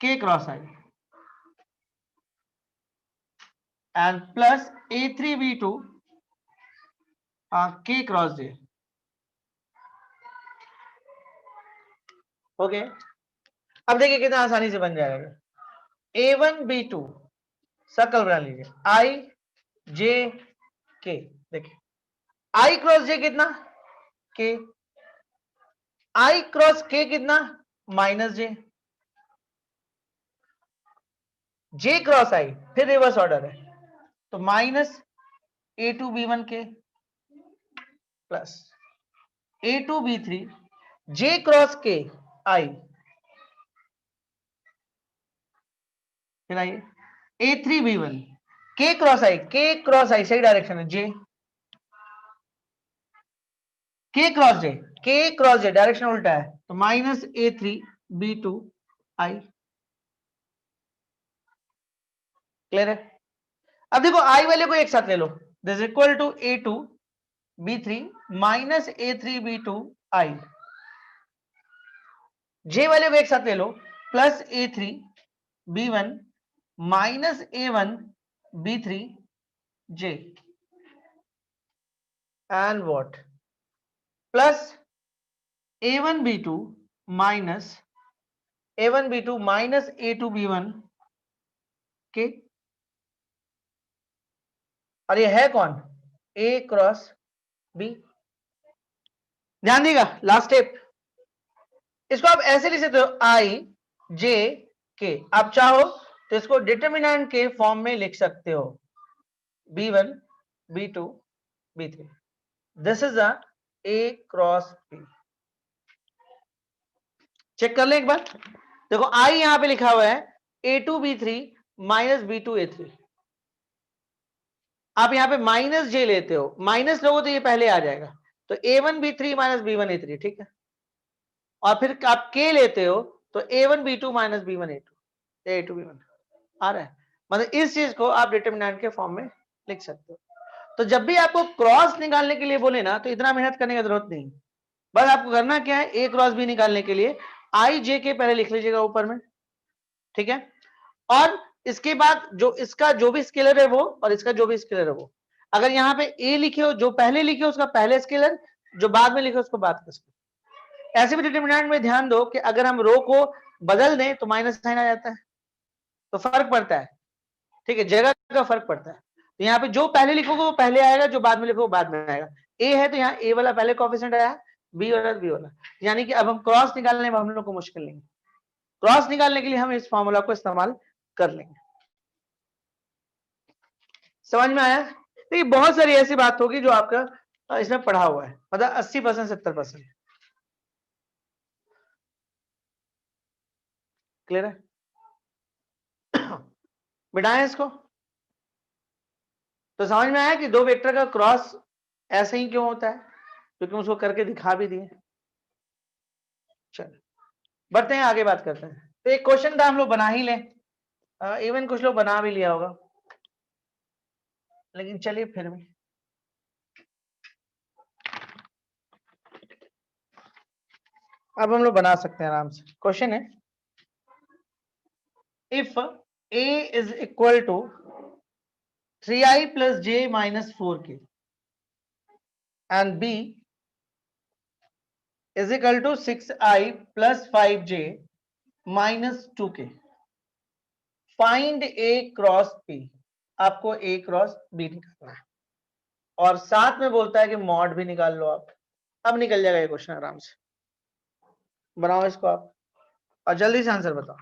k cross i, and plus A3B2 K cross J। Okay, अब देखिए कितना आसानी से बन जाएगा। A1B2 सर्कल बना लीजिए, I J K। देखिए I क्रॉस J कितना, K। I क्रॉस K कितना, -J। J क्रॉस I फिर रिवर्स ऑर्डर है, तो -A2B1K plus A2B3 J cross K I, फिर आइए A3B1 K क्रॉस I सही डायरेक्शन है, J K cross J direction उल्टा है, तो -A3B2 I। क्लियर है? अब देखो I वाले को एक साथ ले लो, this equal to A2B3 -A3B2 I। J वाले को एक साथ ले लो, plus A3B1 -A1B3 J and what, plus A1B2 -A2B1 K। और ये है कौन, A क्रॉस B। ध्यान देगा लास्ट स्टेप, इसको आप ऐसे लिख सकते हो I J K। आप चाहो तो इसको डिटरमिनेंट के फॉर्म में लिख सकते हो, B1 B2 B3। This is A cross B। Check कर ले एक बार, देखो I यहां पे लिखा हुआ है A2B3 -B2A3। आप यहां पे -J लेते हो, माइनस लोगो तो ये पहले आ जाएगा, तो A1B3 -B1A3, ठीक है। और फिर आप K लेते हो तो A1B2 -B1A2 A2B1 आ रहा है। मतलब इस चीज को आप डिटरमिनेंट के फॉर्म में लिख सकते हो। तो जब भी आपको क्रॉस निकालने के लिए बोले ना, तो इतना मेहनत करने की जरूरत नहीं, बस आपको करना क्या है, A क्रॉस B निकालने के लिए I J K पहले लिख लीजिएगा ऊपर में, ठीक है। और इसके बाद जो इसका जो भी स्केलर है वो, और इसका जो भी स्केलर है वो, अगर यहाँ पे A लिखे हो, जो पहले लिखे हो उसका पहले स्केलर, जो बाद में लिखे उसको बाद का स्केलर। ऐसे भी डिटरमिनेंट में ध्यान दो कि अगर हम रो को बदल दें तो माइनस साइन आ जाता है, तो फर्क पड़ता है, ठीक है, जगह का फर्क पड़ता है। तो यहाँ पे जो पहले लिखोगे वो पहले आएगा, जो बाद में लिखोगे बाद में आएगा। ए है तो यहाँ ए वाला पहले कोएफिशिएंट आया, बी वाला बी वाला, यानी कि अब हम क्रॉस निकालने में हम लोग को मुश्किल नहीं है। क्रॉस निकालने के लिए हम इस फॉर्मूला को इस्तेमाल कर लेंगे। समझ में आया? देखिए बहुत सारी ऐसी बात होगी जो आपका इसमें पढ़ा हुआ है, मतलब 80% 70%। क्लियर है? बिठाएं इसको, तो समझ में आया कि दो वेक्टर का क्रॉस ऐसे ही क्यों होता है, क्योंकि उसको करके दिखा भी दिए। चलो बढ़ते हैं आगे, बात करते हैं। तो एक क्वेश्चन था हम लोग बना ही लें, इवन कुछ लोग बना भी लिया होगा, लेकिन चलिए फिर भी अब हम लोग बना सकते हैं आराम से। क्वेश्चन है, if A is equal to 3i plus j minus 4k and B is equal to 6i plus 5j minus 2k, find A cross P। आपको A क्रॉस B निकालना है, और साथ में बोलता है कि मॉड भी निकाल लो आप। अब निकल जाएगा ये क्वेश्चन आराम से। बनाओ इसको आप और जल्दी से आंसर बताओ।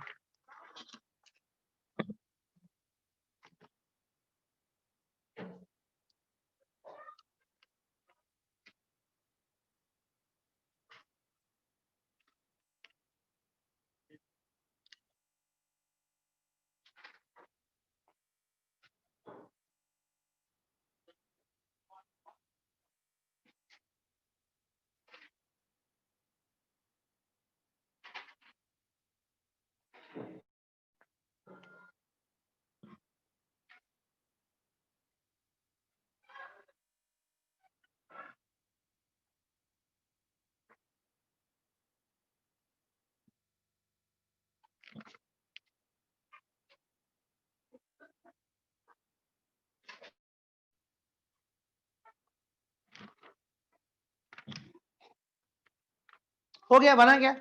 हो गया, बना क्या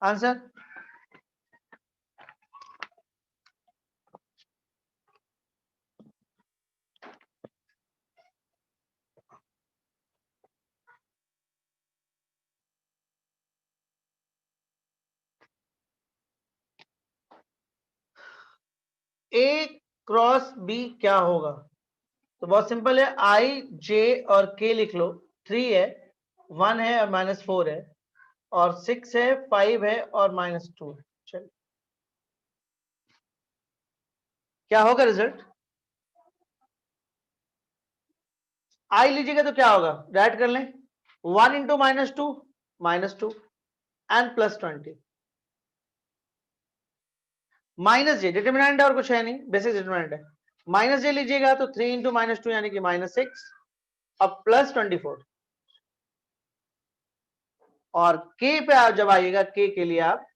आंसर? ए क्रॉस बी क्या होगा? तो बहुत सिंपल है, आई जे और के लिख लो। 3 है, 1 है और -4 है, और 6 है, 5 है और -2 है। चलिए, क्या होगा रिजल्ट? आई लीजिएगा तो क्या होगा, राइट कर लें। 1 into -2 -2 and +20 minus J determinant है और कुछ है नहीं, बेसिक डिटर्मिनेंट है। माइनस जे लीजिएगा तो 3 इंटू -2 यानी कि -6, अब +24, और के पे आप जब आइएगा, के के लिए आप,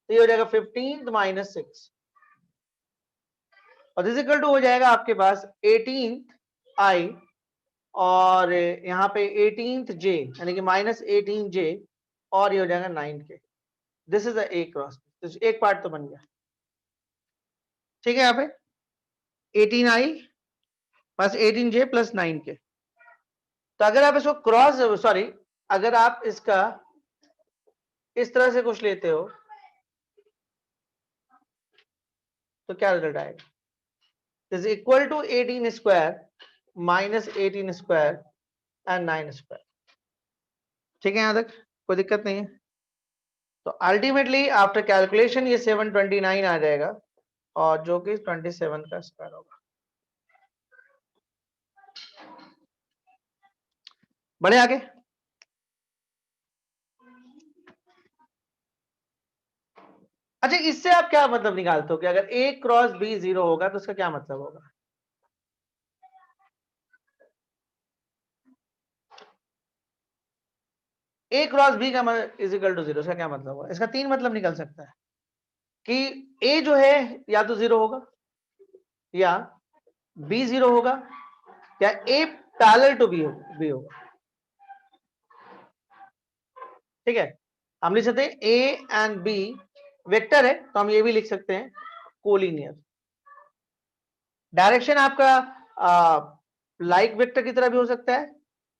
तो ये हो जाएगा 15 -6, और दिस इक्वल टू हो जाएगा आपके पास 18 आई, और यहाँ पे 18 जे यानी कि -18 जे, और ये हो जाएगा 9 के। दिस इज ए क्रॉस, एक पार्ट तो बन गया। ठीक है, यहाँ पे 18 आई प्लस 18 जे प्लस 9 के। तो अगर आप इसको क्रॉस, सॉरी, अगर आप इसका इस तरह से कुछ लेते हो तो क्या रिजल्ट आएगा? Is equal to 18 square minus 18 square and 9 square. ठीक है, यहां तक कोई दिक्कत नहीं है। तो अल्टीमेटली आफ्टर कैलकुलेशन ये 729 आ जाएगा, और जो कि 27 का स्क्वायर होगा। बढ़े आगे। अच्छा, इससे आप क्या मतलब निकालते हो कि अगर ए क्रॉस बी 0 होगा तो उसका क्या मतलब होगा? ए क्रॉस बी का इज इक्वल टू 0, इसका क्या मतलब होगा? इसका 3 मतलब निकल सकता है कि ए जो है या तो 0 होगा, या बी 0 होगा, या ए पैरेलल टू बी होगा। ठीक है, हम लिख सकते हैं ए एंड बी वेक्टर है, तो हम ये भी लिख सकते हैं कोलिनियर। डायरेक्शन आपका लाइक वेक्टर की तरह भी हो सकता है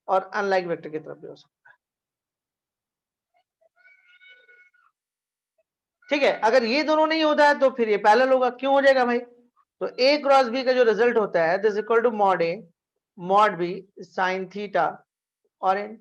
और अनलाइक वेक्टर की तरफ भी हो सकता है। ठीक है, अगर ये दोनों नहीं होता है तो फिर ये पैरेलल होगा। क्यों हो जाएगा भाई? तो ए क्रॉस बी का जो रिजल्ट होता है this equal to mod A mod B sine theta और एन।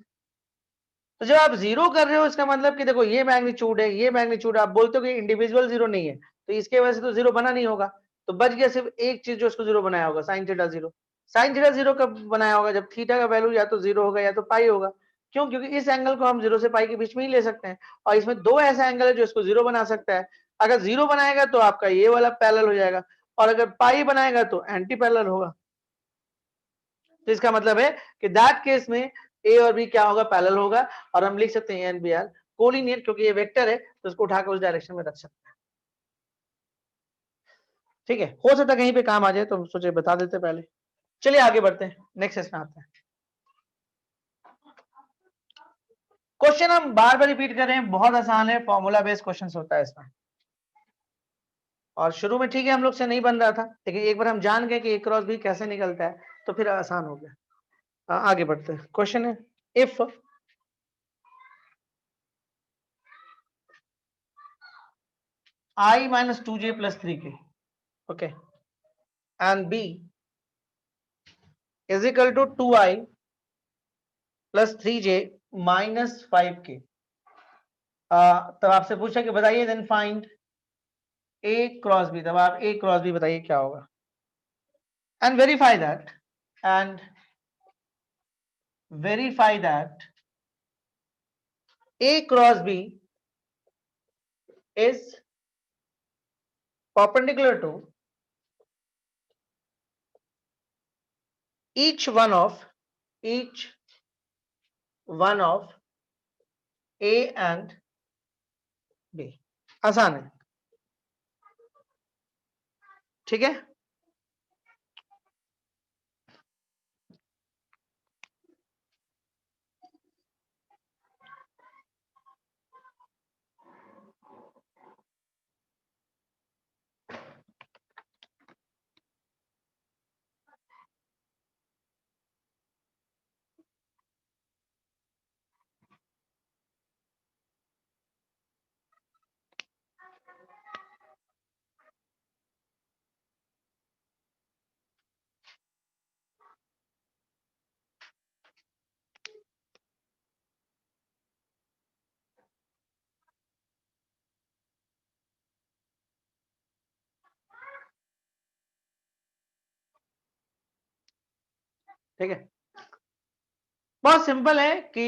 तो जब आप जीरो कर रहे हो इसका मतलब कि देखो ये मैग्नीट्यूड है, ये मैग्नीट्यूड, आप बोलते हो कि इंडिविजुअल जीरो नहीं है, तो इसके वजह से तो जीरो बना नहीं होगा। तो बच गया सिर्फ एक चीज जो उसको जीरो बनाया होगा, sine theta zero. Sine theta zero कब बनाया होगा? जब थीटा का वैल्यू या तो जीरो होगा या तो पाई होगा। क्यों? क्योंकि इस एंगल को हम जीरो से पाई के बीच में ही ले सकते हैं, और इसमें दो ऐसा एंगल है जो इसको जीरो बना सकता है। अगर जीरो बनाएगा तो आपका ये वाला पैरेलल हो जाएगा, और अगर पाई बनाएगा तो एंटी पैरेलल होगा। तो इसका मतलब है कि दैट केस में ए और बी क्या होगा? पैरेलल होगा, और हम लिख सकते हैं एन बी आर कोलिनियर, क्योंकि ये वेक्टर है तो इसको उठाकर उस डायरेक्शन में रख सकते हैं। ठीक है, हो सकता है कहीं पे काम आ जाए तो हम सोचे बता देते पहले। चलिए आगे बढ़ते हैं, नेक्स्ट सेशन आते हैं। क्वेश्चन हम बार बार रिपीट कर रहे हैं, बहुत आसान है, फॉर्मूला बेस्ड क्वेश्चन होता है इसमें। और शुरू में ठीक है हम लोग से नहीं बन रहा था, लेकिन एक बार हम जान गए कि ए क्रॉस बी कैसे निकलता है तो फिर आसान हो गया। आगे बढ़ते हैं। क्वेश्चन है, if I minus 2j plus 3k, okay, and B is equal to 2I plus 3j minus 5k। तब आपसे पूछा कि बताइए then find A cross B, तब आप A क्रॉस B बताइए क्या होगा, and verify that A cross B is perpendicular to each one of A and B। आसान है, ठीक है। ठीक है, बहुत सिंपल है कि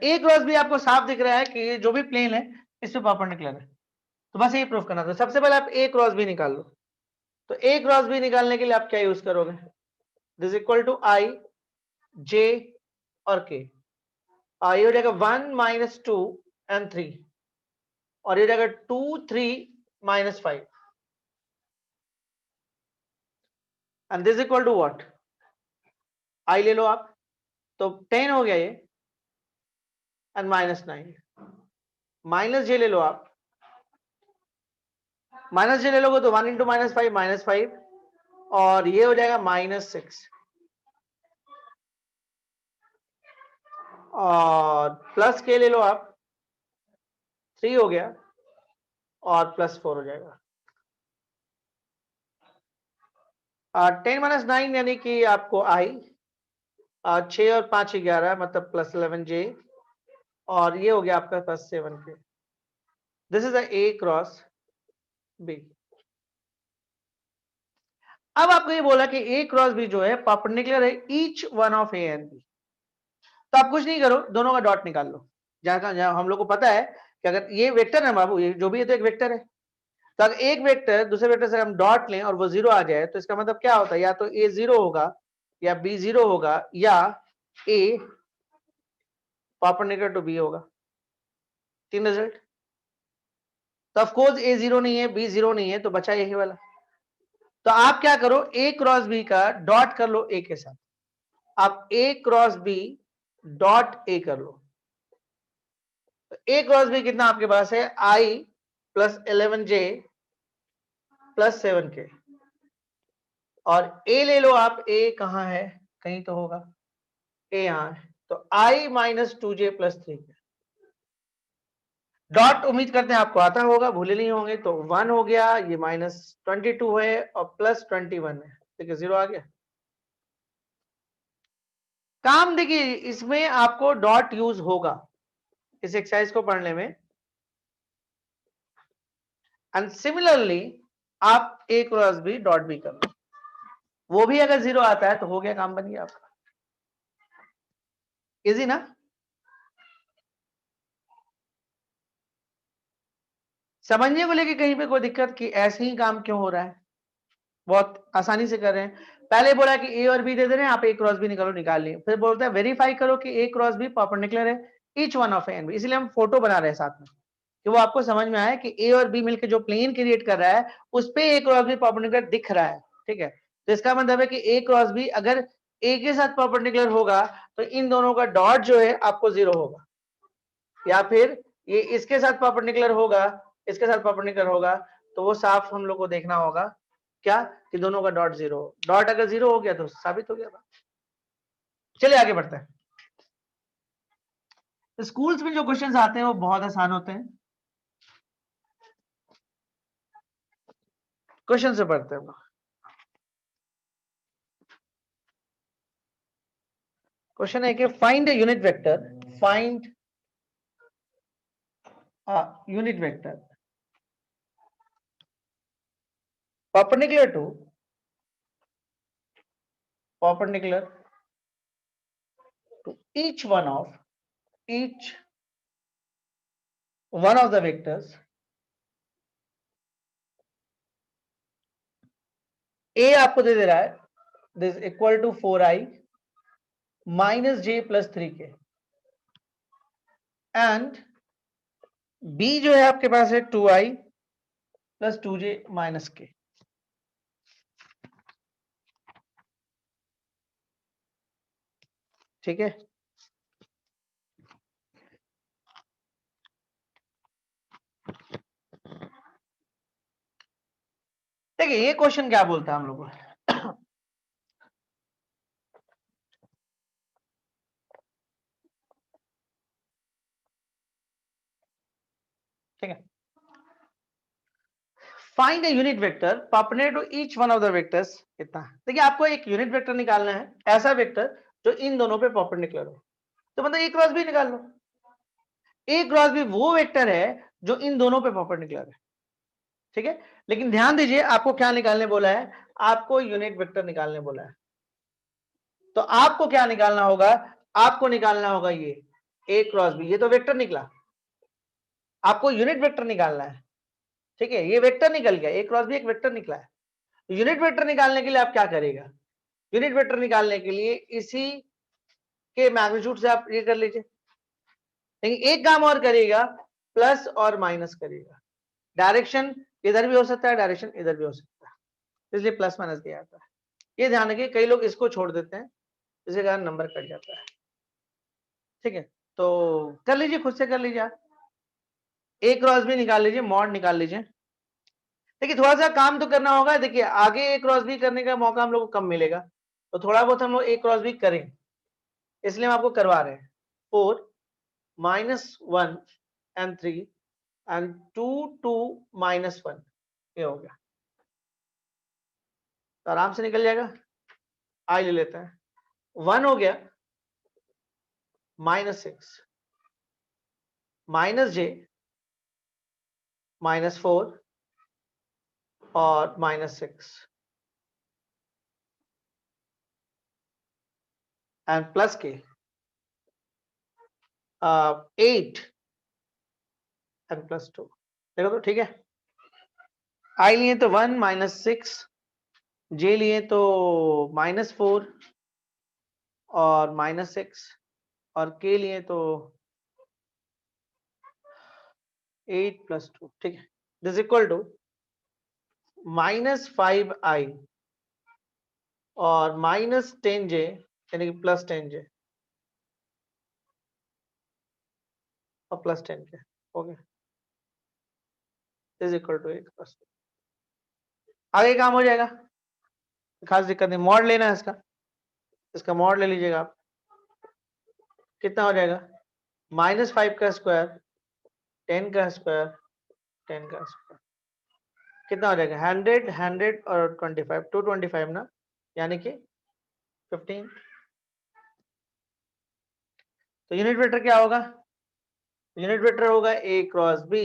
ए क्रॉस बी आपको साफ दिख रहा है कि जो भी प्लेन है इस पे परपेंडिकुलर है, तो बस ये प्रूफ करना था। सबसे पहले आप ए क्रॉस बी निकाल लो। तो ए क्रॉस बी निकालने के लिए आप क्या यूज करोगे, दिस इक्वल टू आई जे और के। ये हो जाएगा 1 माइनस 2 एंड 3, और ये हो जाएगा 2 3 minus 5, and this equal to what, I ले लो आप, तो 10 हो गया ये, एंड माइनस 9, माइनस जे ले लो आप, माइनस जे ले लोगे तो 1 इंटू माइनस 5 माइनस 5, और ये हो जाएगा माइनस 6, और प्लस के ले लो आप, 3 हो गया, और प्लस 4 हो जाएगा। 10 माइनस 9 यानी कि आपको आई, 6 और 5 11, मतलब प्लस 11 जे, और ये हो गया आपका plus 7 k. This is A cross B. अब आपको ये बोला कि ए क्रॉस बी जो है परपेंडिकुलर है each one of A and B, तो आप कुछ नहीं करो, दोनों का डॉट निकाल लो। जहां हम लोग को पता है कि अगर ये वेक्टर है बाबू, ये जो भी है तो एक वेक्टर है, तो अगर एक वेक्टर दूसरे वेक्टर से हम डॉट लें और वो जीरो आ जाए, तो इसका मतलब क्या होता है, या तो ए जीरो होगा, या बी जीरो होगा, या ए परपेंडिकुलर टू बी होगा। तीन रिजल्ट। तो ऑफ कोर्स ए जीरो नहीं है, बी जीरो नहीं है, तो बचा यही वाला। तो आप क्या करो, ए क्रॉस बी का डॉट कर लो ए के साथ, आप ए क्रॉस बी डॉट ए कर लो। तो ए क्रॉस बी कितना आपके पास है, आई प्लस 11 जे प्लस 7 के, और ए ले लो आप, ए कहां है, कहीं तो होगा, ए यहां है, तो आई माइनस 2 जे प्लस 3 के। डॉट उम्मीद करते हैं आपको आता होगा, भूले नहीं होंगे, तो 1 हो गया, ये माइनस 22 है, और प्लस 21 है, ठीक है, 0 आ गया। काम देखिए, इसमें आपको डॉट यूज होगा इस एक्सरसाइज को पढ़ने में, एंड सिमिलरली आप ए क्रॉस बी डॉट बी कर लो, वो भी अगर 0 आता है तो हो गया, काम बन गया आपका। इजी ना? समझने को लेके कहीं पे कोई दिक्कत कि ऐसे ही काम क्यों हो रहा है, बहुत आसानी से कर रहे हैं। पहले बोला कि ए और बी दे दे रहे हैं, आप ए क्रॉस बी निकालो, निकाल लिए। फिर बोलते हैं वेरीफाई करो कि ए क्रॉस बी परपेंडिकुलर है each one of A and B, इसलिए हम फोटो बना रहे हैं साथ में, कि वो आपको समझ में आए कि ए और बी मिलकर जो प्लेन क्रिएट कर रहा है उस पे ए क्रॉस बी परपेंडिकुलर दिख रहा है, ठीक है। तो इसका मतलब है कि ए क्रॉस बी अगर ए के साथ परपेंडिकुलर होगा तो इन दोनों का डॉट जो है आपको 0 होगा, या फिर ये इसके साथ परपेंडिकुलर होगा, इसके साथ परपेंडिकुलर होगा, तो वो साफ हम लोग को देखना होगा क्या, कि दोनों का डॉट 0 हो। डॉट अगर 0 हो गया तो साबित हो गया बात। चलिए आगे बढ़ते हैं। तो स्कूल्स में जो क्वेश्चंस आते हैं वो बहुत आसान होते हैं। क्वेश्चन से पढ़ते हैं। क्वेश्चन है कि find a unit vector, find a unit vector perpendicular to each one of the vectors a आपको दे रहा है, this equal to 4i minus J plus 3k, and b जो है आपके पास है 2i plus 2j minus k। ठीक है, देखिए ये क्वेश्चन क्या बोलता है हम लोग को। ठीक है, find a unit vector perpendicular to each one of the vectors कितना। देखिए आपको एक यूनिट वेक्टर निकालना है, ऐसा वेक्टर जो इन दोनों पे परपेंडिकुलर हो, तो मतलब ए क्रॉस बी निकाल लो। ए क्रॉस बी वो वेक्टर है जो इन दोनों पे परपेंडिकुलर है, ठीक है। लेकिन ध्यान दीजिए आपको क्या निकालने बोला है, आपको यूनिट वेक्टर निकालने बोला है। तो आपको क्या निकालना होगा, आपको निकालना होगा ये a क्रॉस b, ये तो वेक्टर निकला, आपको यूनिट वेक्टर निकालना है, ठीक है, ये वेक्टर निकल गया, a क्रॉस b एक वेक्टर निकला है। यूनिट वेक्टर निकालने के लिए आप क्या करेगा, यूनिट वेक्टर निकालने के लिए इसी के मैग्नीट्यूड से आप ये कर लीजिए, लेकिन एक काम और करिएगा, प्लस और माइनस करिएगा, डायरेक्शन इधर भी हो सकता है, डायरेक्शन इधर भी हो सकता है, इसलिए प्लस माइनस दिया जाता है। ये ध्यान रखिए, कई लोग इसको छोड़ देते हैं, इसके कारण नंबर कट जाता है, ठीक है। तो कर लीजिए, खुद से कर लीजिए, आप ए क्रॉस भी निकाल लीजिए, मॉड निकाल लीजिए। देखिए थोड़ा सा काम तो करना होगा, देखिए आगे ए क्रॉस भी करने का मौका हम लोग को कम मिलेगा, तो थोड़ा बहुत हम लोग ए क्रॉस भी करें, इसलिए हम आपको करवा रहे हैं। 4 -1 and 3 and 2 2 -1, ये हो गया, तो आराम से निकल जाएगा। आई ले लेते हैं, 1 हो गया, -6 -j -4 और -6 एंड प्लस के 8 एंड +2, देखो तो ठीक है। आई लिए तो 1 -6, जे लिए तो -4 और -6 और के लिए तो 8 + 2, ठीक है, दिस इक्वल टू -5i और -10j यानी कि +10j और +10k, okay, is equal to 8 + 2। आगे काम हो जाएगा, खास दिक्कत नहीं, मॉड लेना है इसका, इसका मॉड ले लीजिएगा आप, कितना हो जाएगा, -5 का स्क्वायर, 10 का स्क्वायर, 10 का स्क्वायर, कितना हो जाएगा, 100 100 और 25, 225 ना, यानी कि 15। तो यूनिट वेक्टर क्या होगा, यूनिट वेक्टर होगा a cross b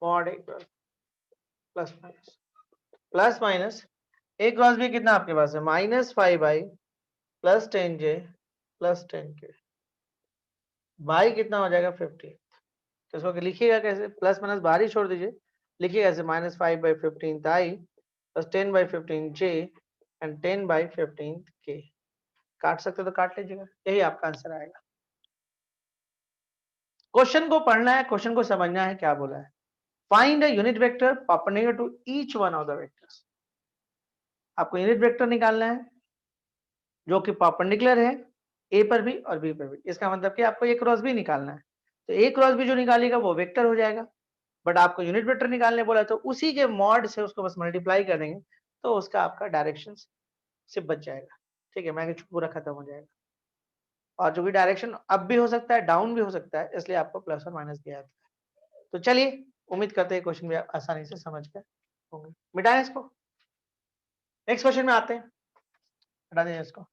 mod a cross plus minus a cross b कितना आपके पास है, -5i +10j +10k, बाई कितना हो जाएगा 15। तो इसको लिखिएगा कैसे, प्लस माइनस बाहर ही छोड़ दीजिए, लिखिएगा ऐसे -5/15i + 10/15j एंड 10/15k, काट सकते तो काट लीजिएगा, यही आपका आंसर आएगा। क्वेश्चन को पढ़ना है, क्वेश्चन को समझना है, क्या बोला है, find a unit vector perpendicular to each one of the vectors. आपको यूनिट वेक्टर निकालना है जो कि परपेंडिकुलर है ए पर भी और बी पर भी, इसका मतलब कि आपको ए क्रॉस बी निकालना है, तो ए क्रॉस बी जो निकालेगा वो वेक्टर हो जाएगा, बट आपको यूनिट वेक्टर निकालने बोला तो उसी के मॉड से उसको बस मल्टीप्लाई कर देंगे, तो उसका आपका डायरेक्शन से बच जाएगा, ठीक है, मैग्नीट्यूड पूरा खत्म हो जाएगा, और जो भी डायरेक्शन अप भी हो सकता है, डाउन भी हो सकता है, इसलिए आपको प्लस और माइनस दिया जाता है। तो चलिए, उम्मीद करते हैं क्वेश्चन भी आप आसानी से समझ गए होंगे, मिटाएं इसको, नेक्स्ट क्वेश्चन में आते हैं, हटा दें इसको।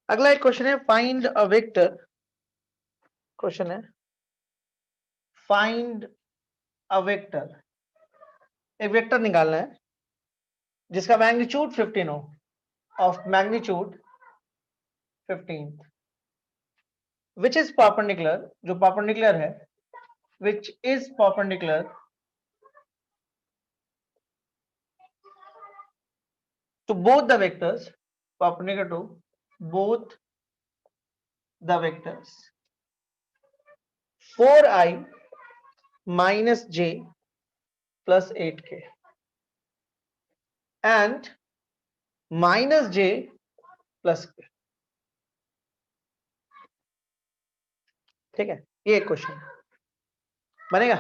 अगला एक क्वेश्चन है, फाइंड अ वेक्टर, क्वेश्चन है फाइंड अ वेक्टर, एक वेक्टर निकालना है जिसका मैग्नीट्यूड 15 हो, of magnitude 15 which is perpendicular, जो परपेंडिकुलर है, विच is perpendicular to both the vectors, perpendicular to both the vectors 4i minus j plus 8k and minus j plus k, ठीक है, ये एक क्वेश्चन बनेगा।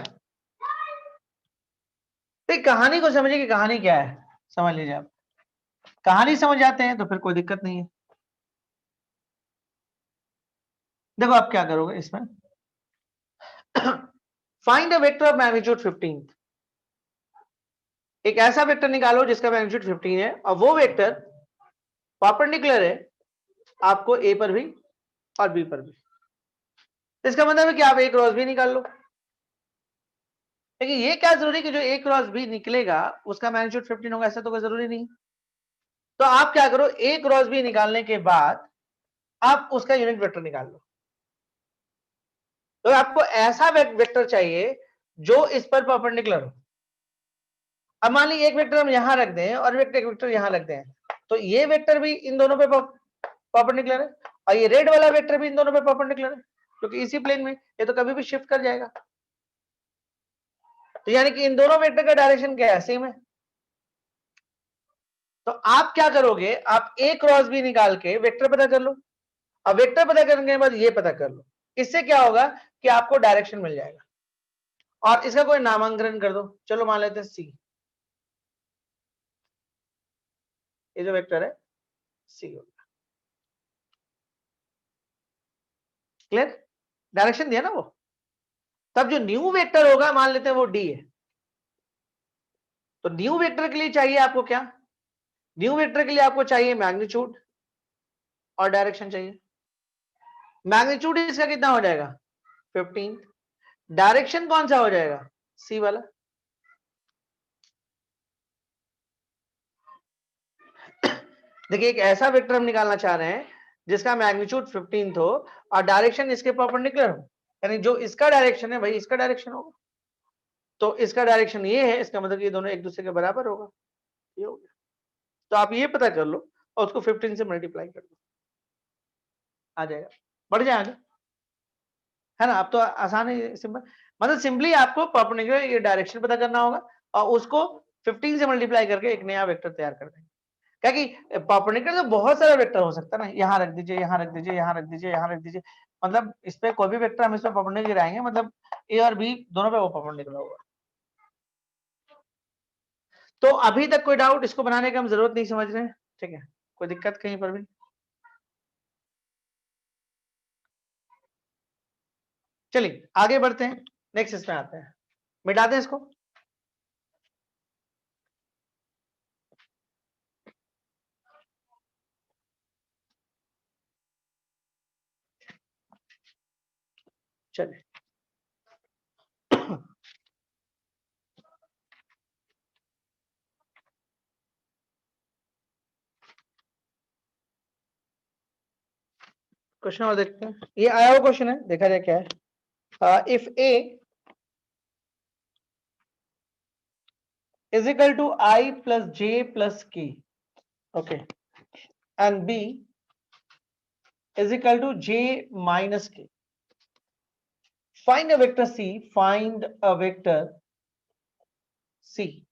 तो कहानी को समझिए कि कहानी क्या है, समझ लीजिए आप, कहानी समझ जाते हैं तो फिर कोई दिक्कत नहीं है। देखो आप क्या करोगे इसमें, find a vector of magnitude 15। एक ऐसा वेक्टर निकालो जिसका मैग्नीट्यूड 15 है और वो वेक्टर परपेंडिकुलर है आपको ए पर भी और बी पर भी। इसका मतलब है कि आप ए क्रॉस बी निकाल लो, लेकिन ये क्या जरूरी कि जो ए क्रॉस बी निकलेगा उसका मैग्नीट्यूड 15 होगा, ऐसा तो कोई जरूरी नहीं। तो आप क्या करो, ए क्रॉस बी निकालने के बाद आप उसका यूनिट वेक्टर निकाल लो। तो आपको ऐसा वेक्टर चाहिए जो इस पर परपेंडिकुलर हो। अब मान लीजिए एक वेक्टर हम यहां रख दें और एक वेक्टर यहां रख दें, तो ये वेक्टर भी इन दोनों पे परपेंडिकुलर है और ये रेड वाला वेक्टर भी इन दोनों पे परपेंडिकुलर है, क्योंकि इसी प्लेन में ये तो कभी भी शिफ्ट कर जाएगा। तो यानी कि इन दोनों वेक्टर का डायरेक्शन क्या है, सेम है। तो आप क्या करोगे, आप ए क्रॉस बी निकाल के वेक्टर पता कर लो, अब वेक्टर पता करने के बाद ये पता कर लो। इससे क्या होगा कि आपको डायरेक्शन मिल जाएगा। और इसका कोई नामांकन कर दो, चलो मान लेते हैं सी, ये जो वेक्टर है सी होगा। क्लियर, डायरेक्शन दिया ना वो। तब जो न्यू वेक्टर होगा मान लेते हैं वो डी है। तो न्यू वेक्टर के लिए चाहिए आपको क्या, न्यू वेक्टर के लिए आपको चाहिए मैग्नीट्यूड और डायरेक्शन चाहिए। मैग्नीट्यूड इसका कितना हो जाएगा 15, डायरेक्शन कौन सा हो जाएगा सी वाला। देखिए एक ऐसा वेक्टर हम निकालना चाह रहे हैं जिसका मैग्नीट्यूड 15 हो और डायरेक्शन इसके परपेंडिकुलर हो, यानी जो इसका डायरेक्शन है भाई इसका डायरेक्शन होगा। तो इसका डायरेक्शन ये है, इसका मतलब ये दोनों एक दूसरे के बराबर होगा, ये हो गया। तो आप ये पता कर लो और उसको 15 से मल्टीप्लाई कर दो, आ जाएगा, बढ़ जाएगा, है ना। अब तो आसान है, सिंपल। मतलब सिंपली आपको परपेंडिकुलर ये डायरेक्शन पता करना होगा और उसको 15 से मल्टीप्लाई करके एक नया वेक्टर तैयार कर देंगे। क्या कि परपेंडिकुलर तो बहुत सारा वेक्टर हो सकता है ना, यहाँ रख दीजिए, यहाँ रख दीजिए, यहाँ रख दीजिए, यहाँ रख दीजिए, मतलब इस पे कोई भी वेक्टर हम इस पे परपेंडिकुलर गिराएंगे, मतलब ए और बी दोनों पे वो परपेंडिकुलर होगा। तो अभी तक कोई डाउट, इसको बनाने का हम जरूरत नहीं समझ रहे हैं, ठीक है, कोई दिक्कत कहीं पर भी। चलिए आगे बढ़ते हैं, नेक्स्ट इसमें आते हैं, मिटाते हैं इसको। चलिए क्वेश्चन और देखते हैं, ये आया हुआ क्वेश्चन है, देखा जाए क्या है। If A is equal to I plus j plus k, okay, and b is equal to j minus k. Find a vector c, find a vector c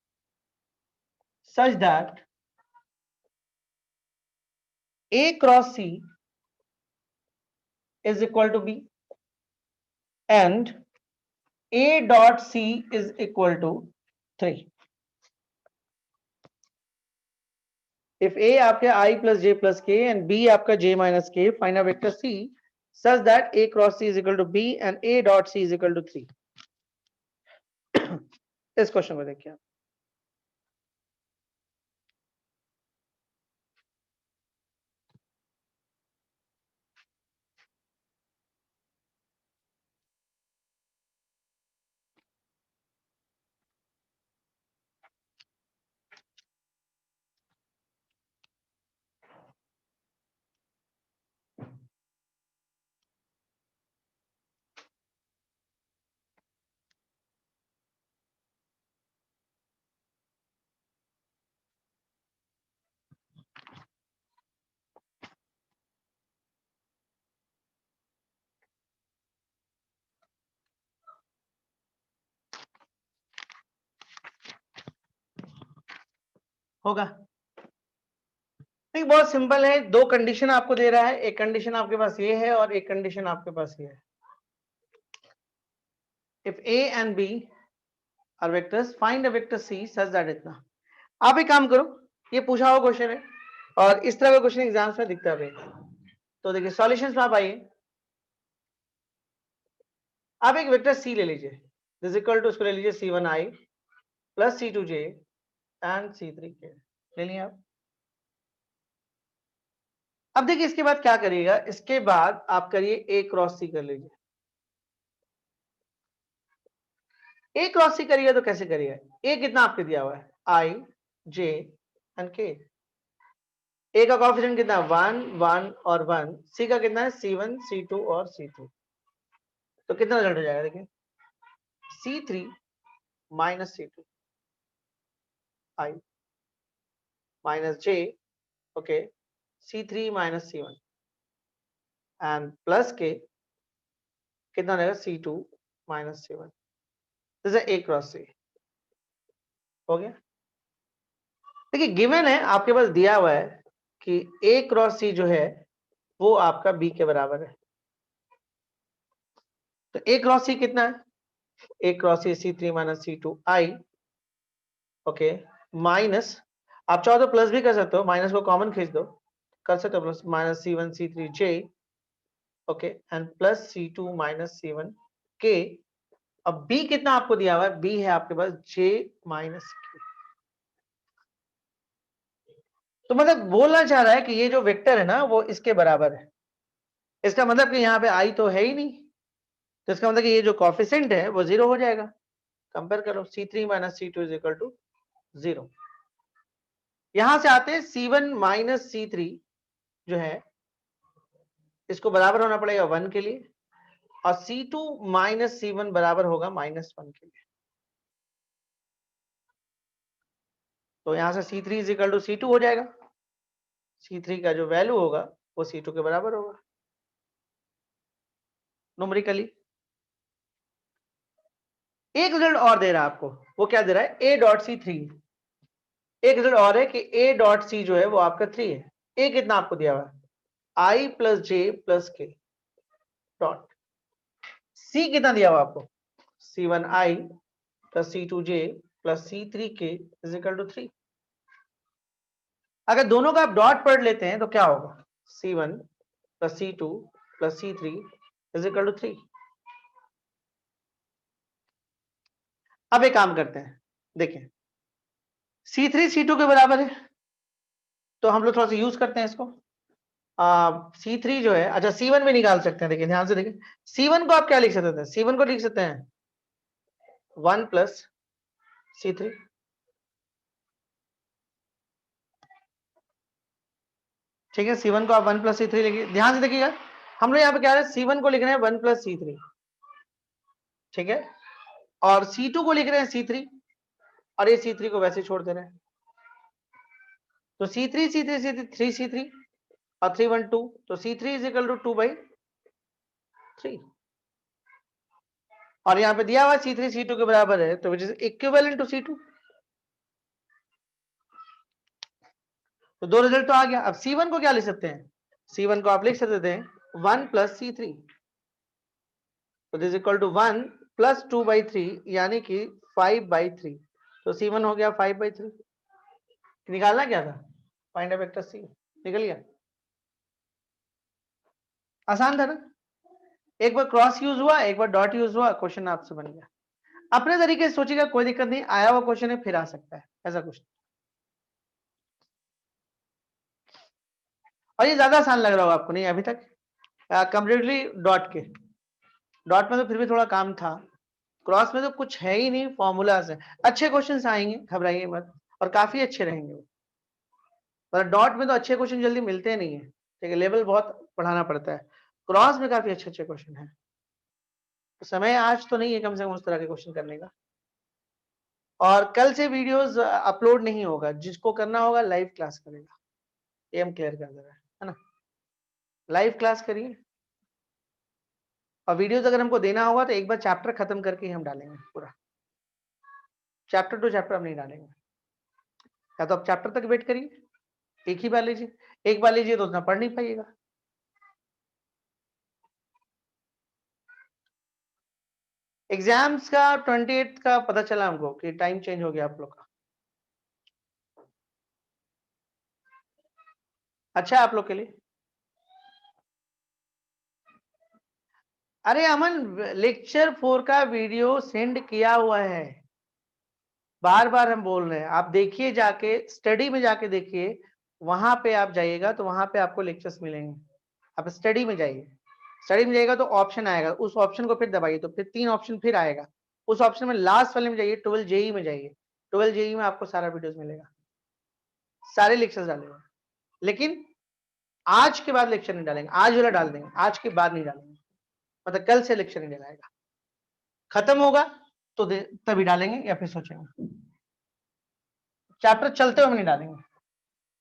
such that a cross c is equal to b and a dot c is equal to 3. If a आपके I plus j plus k and b आपका j minus k, find a vector c such that a cross c is equal to b and a dot c is equal to 3. इस question को देखिए, होगा नहीं, बहुत simple है, दो condition आपको दे रहा है, एक कंडीशन आपके पास ये है और एक कंडीशन आपके पास ये है। If a and b are vectors, find a vector c such that इतना। आप एक काम करो, ये पूछा हुआ क्वेश्चन है और इस तरह का क्वेश्चन एग्जाम्स में दिखता है। तो देखिए सॉल्यूशंस में आप आइए, आप एक वेक्टर सी ले लीजिए, दिस इक्वल टू उसको ले लीजिए C1i plus C2j and C3k, ले लिया आप। अब देखिए इसके बाद क्या करिएगा, इसके बाद आप करिए A क्रॉस C कर लीजिए। A क्रॉस C करिएगा तो कैसे करिएगा, A कितना आपके दिया हुआ है, I J and K। A का कोएफिशिएंट कितना है 1 1 और 1, C का कितना है C1 C2 और C3, तो कितना रिजल्ट हो जाएगा देखिए, C3 minus C2 I minus J, okay, C3 minus C1 and plus के कितना रहेगा C2 minus C1, this is A cross C, हो गया। देखिए गिवन है, आपके पास दिया हुआ है कि A क्रॉस C जो है वो आपका B के बराबर है, तो A क्रॉस C कितना है, A cross C C3 minus C2 I, okay, minus, आप चाहो तो प्लस भी कर सकते हो, माइनस को कॉमन खींच दो, कर सकते हो plus, minus C1 C3 J, okay, and plus C2 minus C1 K। अब B कितना आपको दिया हुआ है, B है आपके पास J माइनस K। तो मतलब बोलना चाह रहा है कि ये जो वेक्टर है ना वो इसके बराबर है, इसका मतलब कि यहाँ पे I तो है ही नहीं, तो इसका मतलब कि ये जो कोएफिशिएंट है वो 0 हो जाएगा। कंपेयर करो, C3 minus C2 is equal to 0। यहां से आते हैं C1 माइनस C3 जो है इसको बराबर होना पड़ेगा 1 के लिए, और C2 माइनस C1 बराबर होगा -1 के लिए। तो यहां से C3 is equal to C2 हो जाएगा, C3 का जो वैल्यू होगा वो C2 के बराबर होगा न्यूमेरिकली। एक रिजल्ट और दे रहा है आपको, वो क्या दे रहा है, A डॉट C3। एक रिजल्ट और है कि A डॉट C जो है वो आपका 3 है। A कितना आपको दिया हुआ है, I plus J plus K dot, C कितना दिया हुआ आपको, C1I plus C2J plus C3K is equal to 3। अगर दोनों का आप डॉट पढ़ लेते हैं तो क्या होगा, C1 plus C2 plus C3 is equal to 3। अब एक काम करते हैं, देखें C3 C2 के बराबर है, तो हम लोग थोड़ा सा यूज करते हैं इसको। C3 जो है, अच्छा C1 भी निकाल सकते हैं, देखिए ध्यान से देखिए, C1 को आप क्या लिख सकते हैं, C1 को लिख सकते हैं 1 प्लस C3, ठीक है, C1 को आप 1 प्लस C3 लिखिए। ध्यान से देखिएगा, हम लोग यहाँ पे क्या है, C1 को लिख रहे हैं 1 प्लस C3, ठीक है, और C2 को लिख रहे हैं C3, और ये C3 को वैसे छोड़ दे रहे हैं, तो C3 C3 C3 3 C3 और 3 1 2, तो C3 इज इक्वल टू 2/3, और यहाँ पे दिया हुआ C3 C2 के बराबर है, तो which is equivalent to C2। तो दो रिजल्ट तो आ गया। अब C1 को क्या लिख सकते हैं, C1 को आप लिख सकते हैं 1 प्लस C3, तो दिस इक्वल टू 1 प्लस 2/3 यानी कि 5/3, तो C1 हो गया 5/3। निकालना क्या था, फाइंड अ वेक्टर C, निकल गया, आसान था ना। एक बार क्रॉस यूज हुआ, एक बार डॉट यूज हुआ, क्वेश्चन आपसे बन गया। अपने तरीके से सोचिएगा, कोई दिक्कत नहीं, आया हुआ क्वेश्चन है फिर आ सकता है, ऐसा कुछ। और ये ज्यादा आसान लग रहा होगा आपको, नहीं अभी तक, कंप्लीटली डॉट के, डॉट में तो फिर भी थोड़ा काम था, क्रॉस में तो कुछ है ही नहीं, फॉर्मूला से अच्छे क्वेश्चन आएंगे, घबराइए मत, और काफी अच्छे रहेंगे वो। पर डॉट में तो अच्छे क्वेश्चन जल्दी मिलते नहीं है, ठीक है, लेवल बहुत बढ़ाना पड़ता है। क्रॉस में काफी अच्छे अच्छे क्वेश्चन है, तो समय आज तो नहीं है कम से कम उस तरह के क्वेश्चन करने का। और कल से वीडियोस अपलोड नहीं होगा, जिसको करना होगा लाइव क्लास करेगा, ये हम क्लियर कर दे रहे हैं, है ना, लाइव क्लास करिए। और वीडियोस अगर हमको देना होगा तो एक बार चैप्टर खत्म करके ही हम डालेंगे पूरा, चैप्टर टू चैप्टर हम नहीं डालेंगे। या तो आप चैप्टर तक वेट करिए, एक ही बार लीजिए, एक बार लीजिए तो उतना पढ़ नहीं पाइएगा। एग्जाम्स का 28 का पता चला हमको कि टाइम चेंज हो गया आप लोग का, अच्छा है आप लोग के लिए। अरे अमन, लेक्चर 4 का वीडियो सेंड किया हुआ है, बार बार हम बोल रहे हैं, आप देखिए, जाके स्टडी में जाके देखिए, वहां पे आप जाइएगा तो वहां पे आपको लेक्चर्स मिलेंगे। आप स्टडी में जाइए, स्टडी में जाइएगा तो ऑप्शन आएगा, उस ऑप्शन को फिर दबाइए तो फिर 3 ऑप्शन फिर आएगा, उस ऑप्शन में लास्ट वाले में जाइए, 12 जेई में जाइए, 12 जेई में आपको सारा वीडियोस मिलेगा, सारे लेक्चर्स डाले हुए। लेकिन आज के बाद लेक्चर नहीं डालेंगे, आज वाला डाल देंगे, आज के बाद नहीं डालेंगे, मतलब कल से लेक्चर नहीं डालेगा, खत्म होगा तो तभी डालेंगे या फिर सोचेंगे, चैप्टर चलते हुए नहीं डालेंगे।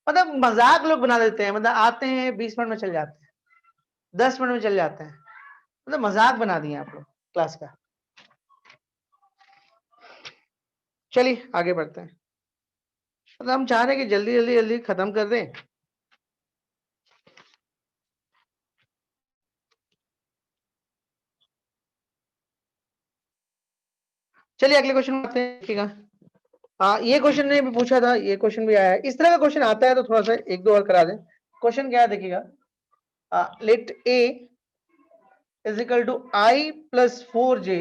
मतलब मजाक लोग बना देते हैं, मतलब आते हैं 20 मिनट में चल जाते हैं, 10 मिनट में चल जाते हैं, मतलब मजाक बना दिए आप लोग क्लास का। चलिए आगे बढ़ते हैं, मतलब हम चाह रहे हैं कि जल्दी जल्दी जल्दी खत्म कर दें। चलिए अगले क्वेश्चन आते हैं, देखिएगा। ये क्वेश्चन ने भी पूछा था, ये क्वेश्चन भी आया है, इस तरह का क्वेश्चन आता है तो थोड़ा सा एक दो और करा दें। क्वेश्चन क्या है देखिएगा, let A is equal to I plus 4j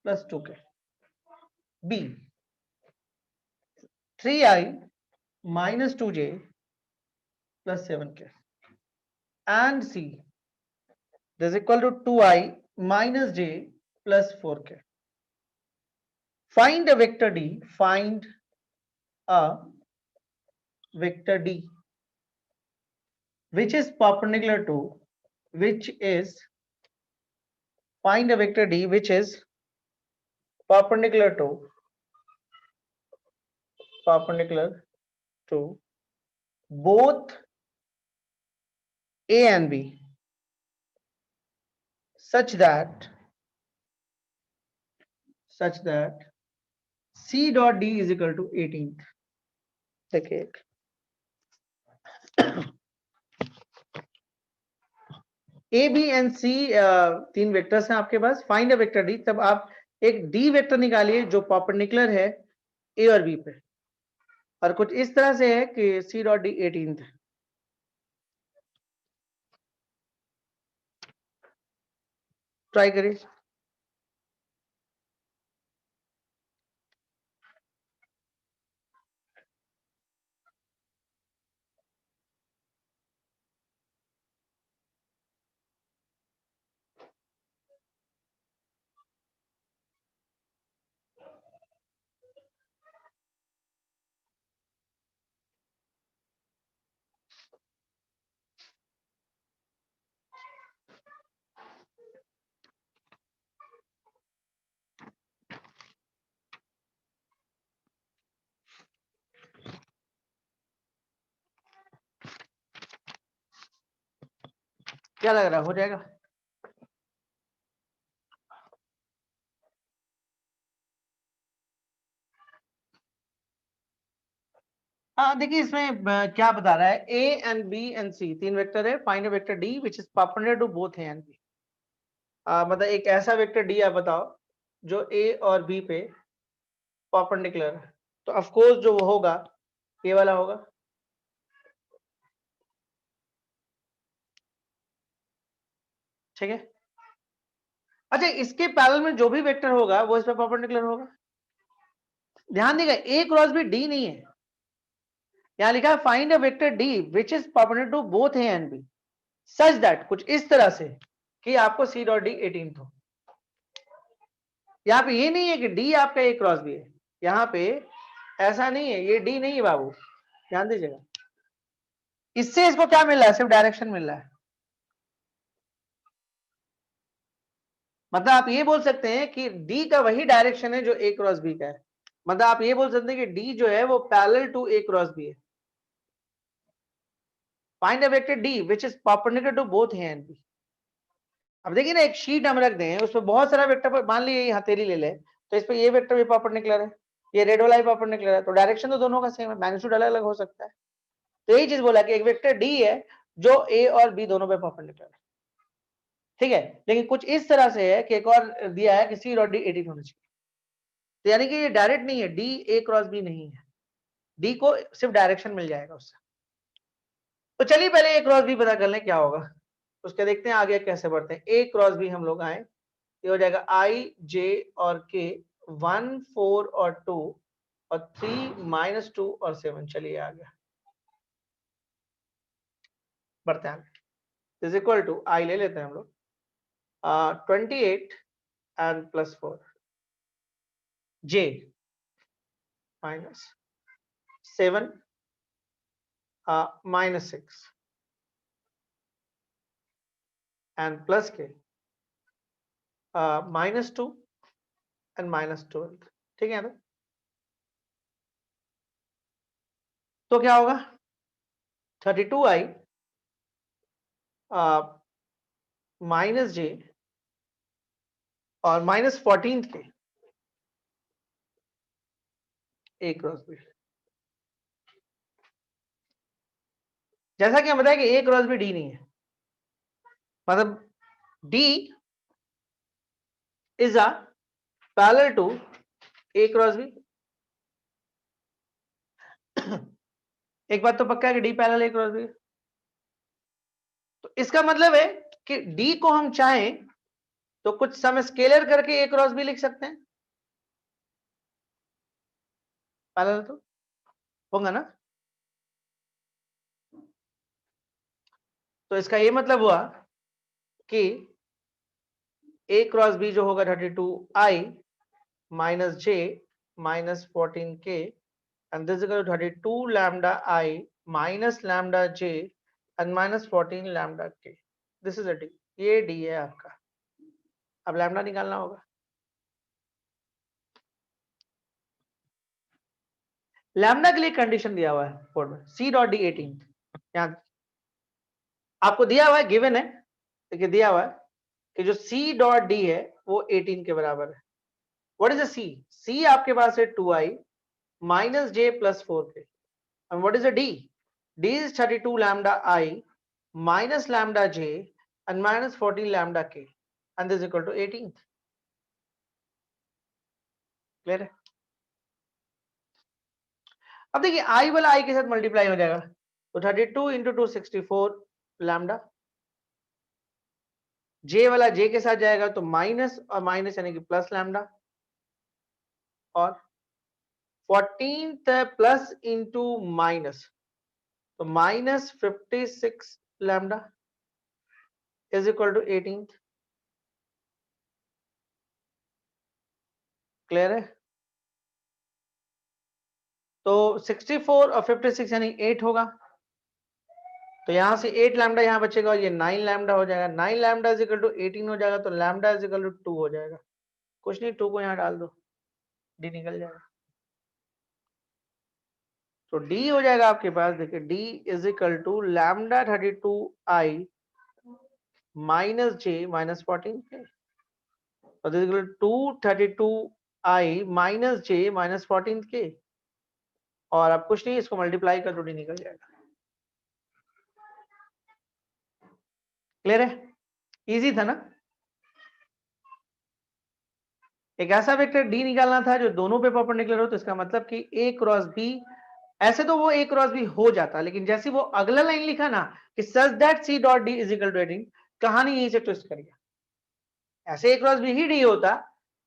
plus 2k, B 3i minus 2j plus 7k, and C is equal to 2i minus j plus 4k. Find a vector D. Find a vector D which is perpendicular to, find a vector D which is perpendicular to both A and B, such that C dot D is equal to 18th. देखिए A B and C 3 vectors हैं आपके पास, find a vector D, तब आप एक D vector निकालिए जो perpendicular है ए और बी पे, और कुछ इस तरह से है कि सी डॉट डी 18th है। ट्राई करिए। क्या लग रहा है, हो जाएगा? हाँ देखिए, इसमें क्या बता रहा है, A and B and C 3 vector है, find a vector D which is perpendicular to both A and B. मतलब एक ऐसा वेक्टर डी आप बताओ जो ए और बी पे परपेंडिकुलर है, तो ऑफ कोर्स जो वो होगा ये वाला होगा। ठीक है, अच्छा इसके पैरेलल में जो भी वेक्टर होगा वो इस पे परपेंडिकुलर होगा। ध्यान देगा, ए क्रॉस बी डी नहीं है, यहां लिखा है find a vector D which is perpendicular to both A and B such that, कुछ इस तरह से कि आपको सी डॉट डी 18th हो। यहाँ पे ये नहीं है कि डी आपका ए क्रॉस बी है, यहाँ पे ऐसा नहीं है, ये डी नहीं है बाबू, ध्यान दीजिएगा। इससे इसको क्या मिल रहा है, सिर्फ डायरेक्शन मिल रहा है। मतलब आप ये बोल सकते हैं कि डी का वही डायरेक्शन है जो ए क्रॉस बी का है, मतलब आप ये बोल सकते हैं कि डी जो है वो parallel to A cross B है। Find a vector D which is perpendicular to both A and B. अब देखिए ना, एक शीट हम रख दें, उसमें बहुत सारा वेक्टर, मान लीजिए ये हथेली ले ले, तो इस पे ये वेक्टर भी परपेंडिकुलर है, ये रेड वाला भी परपेंडिकुलर है, तो डायरेक्शन तो दोनों का सेम है, मैग्नीट्यूड अलग अलग हो सकता है। तो यही चीज बोला कि एक वेक्टर डी है जो ए और बी दोनों पे परपेंडिकुलर है। ठीक है, लेकिन कुछ इस तरह से है कि एक और दिया है कि सी डॉट डी 18 होना चाहिए, तो यानी कि ये डायरेक्ट नहीं है, डी ए क्रॉस बी नहीं है, डी को सिर्फ डायरेक्शन मिल जाएगा उससे। तो चलिए पहले ए क्रॉस बी पता कर लें क्या होगा। उसके देखते हैं आगे कैसे बढ़ते हैं। ए क्रॉस बी हम लोग आए, ये हो जाएगा आई जे और के 1 4 और 2 और 3 -2 और 7। चलिए आ गया, बढ़ते हैं आगे। इज इक्वल टू आई ले लेते हैं हम लोग 28 and +4 J -7 -6 and plus k -2 and -12। ठीक है ना? तो क्या होगा 32i -j और -14 के ए क्रॉस बी। जैसा कि हम बताया कि ए क्रॉस बी डी नहीं है, मतलब D is a parallel to A cross B. एक बात तो पक्का है कि D parallel A cross B. तो इसका मतलब है कि डी को हम चाहें तो कुछ सम स्केलर करके ए क्रॉस बी लिख सकते हैं, पैरेलल तो होगा ना। तो इसका ये मतलब हुआ कि ए क्रॉस बी जो होगा 32i -j -14k and this is equal to 32 lambda I minus lambda j and -14 lambda k. This is a d, ये d है आपका। अब लैम्डा निकालना होगा। लैम्डा के लिए कंडीशन दिया हुआ है बोर्ड में, c डॉट डी 18। यहाँ आपको दिया हुआ है, गिवन है, देखिए दिया हुआ है कि जो c डॉट d है वो 18 के बराबर है। What is c? c आपके पास है 2i minus j plus 4k and what is the d? d is 32 lambda I minus lambda j and -14 lambda k and this is equal to 18। Clear है? अब देखिए i वाला i के साथ multiply हो जाएगा तो 32 into 2 64 लैम्डा, j वाला j के साथ जाएगा तो माइनस और माइनस यानी कि प्लस लैम्डा, और 14th प्लस इंटू माइनस तो -56 lambda is equal to 18। Clear है? तो 64 और 56 यानी 8 होगा, तो यहां से 8 लैम्डा यहां बचेगा और ये 9 लैम्डा हो जाएगा। 9 लैम्डा इज इक्वल टू 18 हो जाएगा, तो लैम्डा इज इक्वल टू 2 हो जाएगा। कुछ नहीं, 2 को यहां डाल दो, डी निकल जाएगा। तो डी हो जाएगा आपके पास, देखिए D is equal to lambda 32i minus J -14 K, और this equal to 32i minus J -14 K, और अब कुछ नहीं, इसको मल्टीप्लाई कर दो, डी निकल जाएगा। क्लियर है? इजी था ना? एक ऐसा वेक्टर डी निकालना था जो दोनों पे परपेंडिकुलर हो, तो इसका मतलब कि ए क्रॉस बी, ऐसे तो वो ए क्रॉस बी हो जाता, लेकिन जैसे वो अगला लाइन लिखा ना कि such that C dot D is equal to 18, कहानी यहीं से ट्विस्ट कर गया। ऐसे ए क्रॉस बी ही डी होता,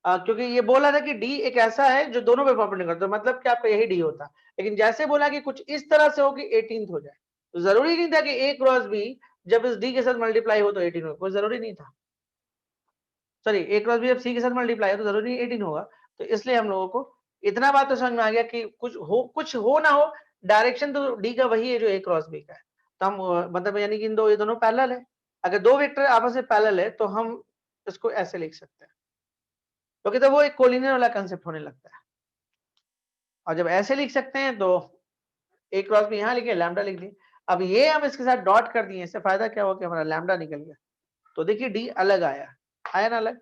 क्योंकि ये बोला था कि डी एक ऐसा है जो दोनों पे परपेंडिकुलर, तो मतलब कि आपका यही डी होता। लेकिन जैसे बोला कि कुछ इस तरह से हो कि 18th हो जाए, तो जरूरी नहीं था कि ए क्रॉस बी जब इस डी के साथ मल्टीप्लाई हो तो 18 हो, कोई जरूरी नहीं था। सॉरी, ए क्रॉस बी जब सी के साथ मल्टीप्लाई हो तो जरूरी नहीं 18 होगा। तो इसलिए हम लोगों को इतना बात तो समझ में आ गया कि कुछ हो ना हो, डायरेक्शन तो डी का वही है जो ए क्रॉस बी का है। तो हम मतलब यानी कि ये दोनों पैरेलल है। अगर दो वेक्टर आपस में पैरेलल है तो हम इसको ऐसे लिख सकते हैं, क्योंकि तो वो एक कोलिनियर वाला कंसेप्ट होने लगता है। और जब ऐसे लिख सकते हैं तो ए क्रॉस बी यहाँ लिखे, लैम्डा लिख दिए। अब ये हम इसके साथ डॉट कर दिए, इससे फायदा क्या हुआ कि हमारा लैम्डा निकल गया। तो देखिए डी अलग आया ना अलग।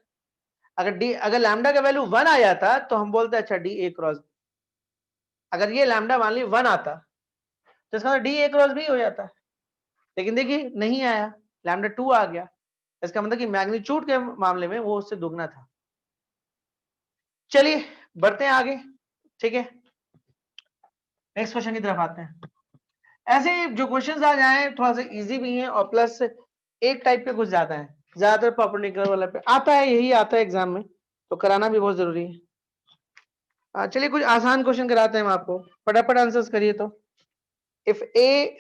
अगर लैम्डा का वैल्यू 1 आ जाता तो हम बोलते अच्छा डी ए क्रॉस बी। अगर ये लैम्डा मान ली 1 आता तो इसका मतलब डी ए क्रॉस बी हो जाता है। लेकिन देखिए नहीं आया, लैम्डा 2 आ गया, इसका मतलब कि मैग्नीट्यूड के मामले में वो उससे दुगना था। चलिए बढ़ते हैं आगे, ठीक है, नेक्स्ट क्वेश्चन की तरफ आते हैं। ऐसे जो क्वेश्चंस आ जाए थोड़ा सा इजी भी हैं और प्लस एक टाइप पे कुछ ज्यादा है, ज्यादातर परपेंडिकुलर वाला पे आता है, यही आता है एग्जाम में, तो कराना भी बहुत जरूरी है। चलिए कुछ आसान क्वेश्चन कराते हैं हम आपको, फटाफट आंसर्स करिए। तो इफ ए,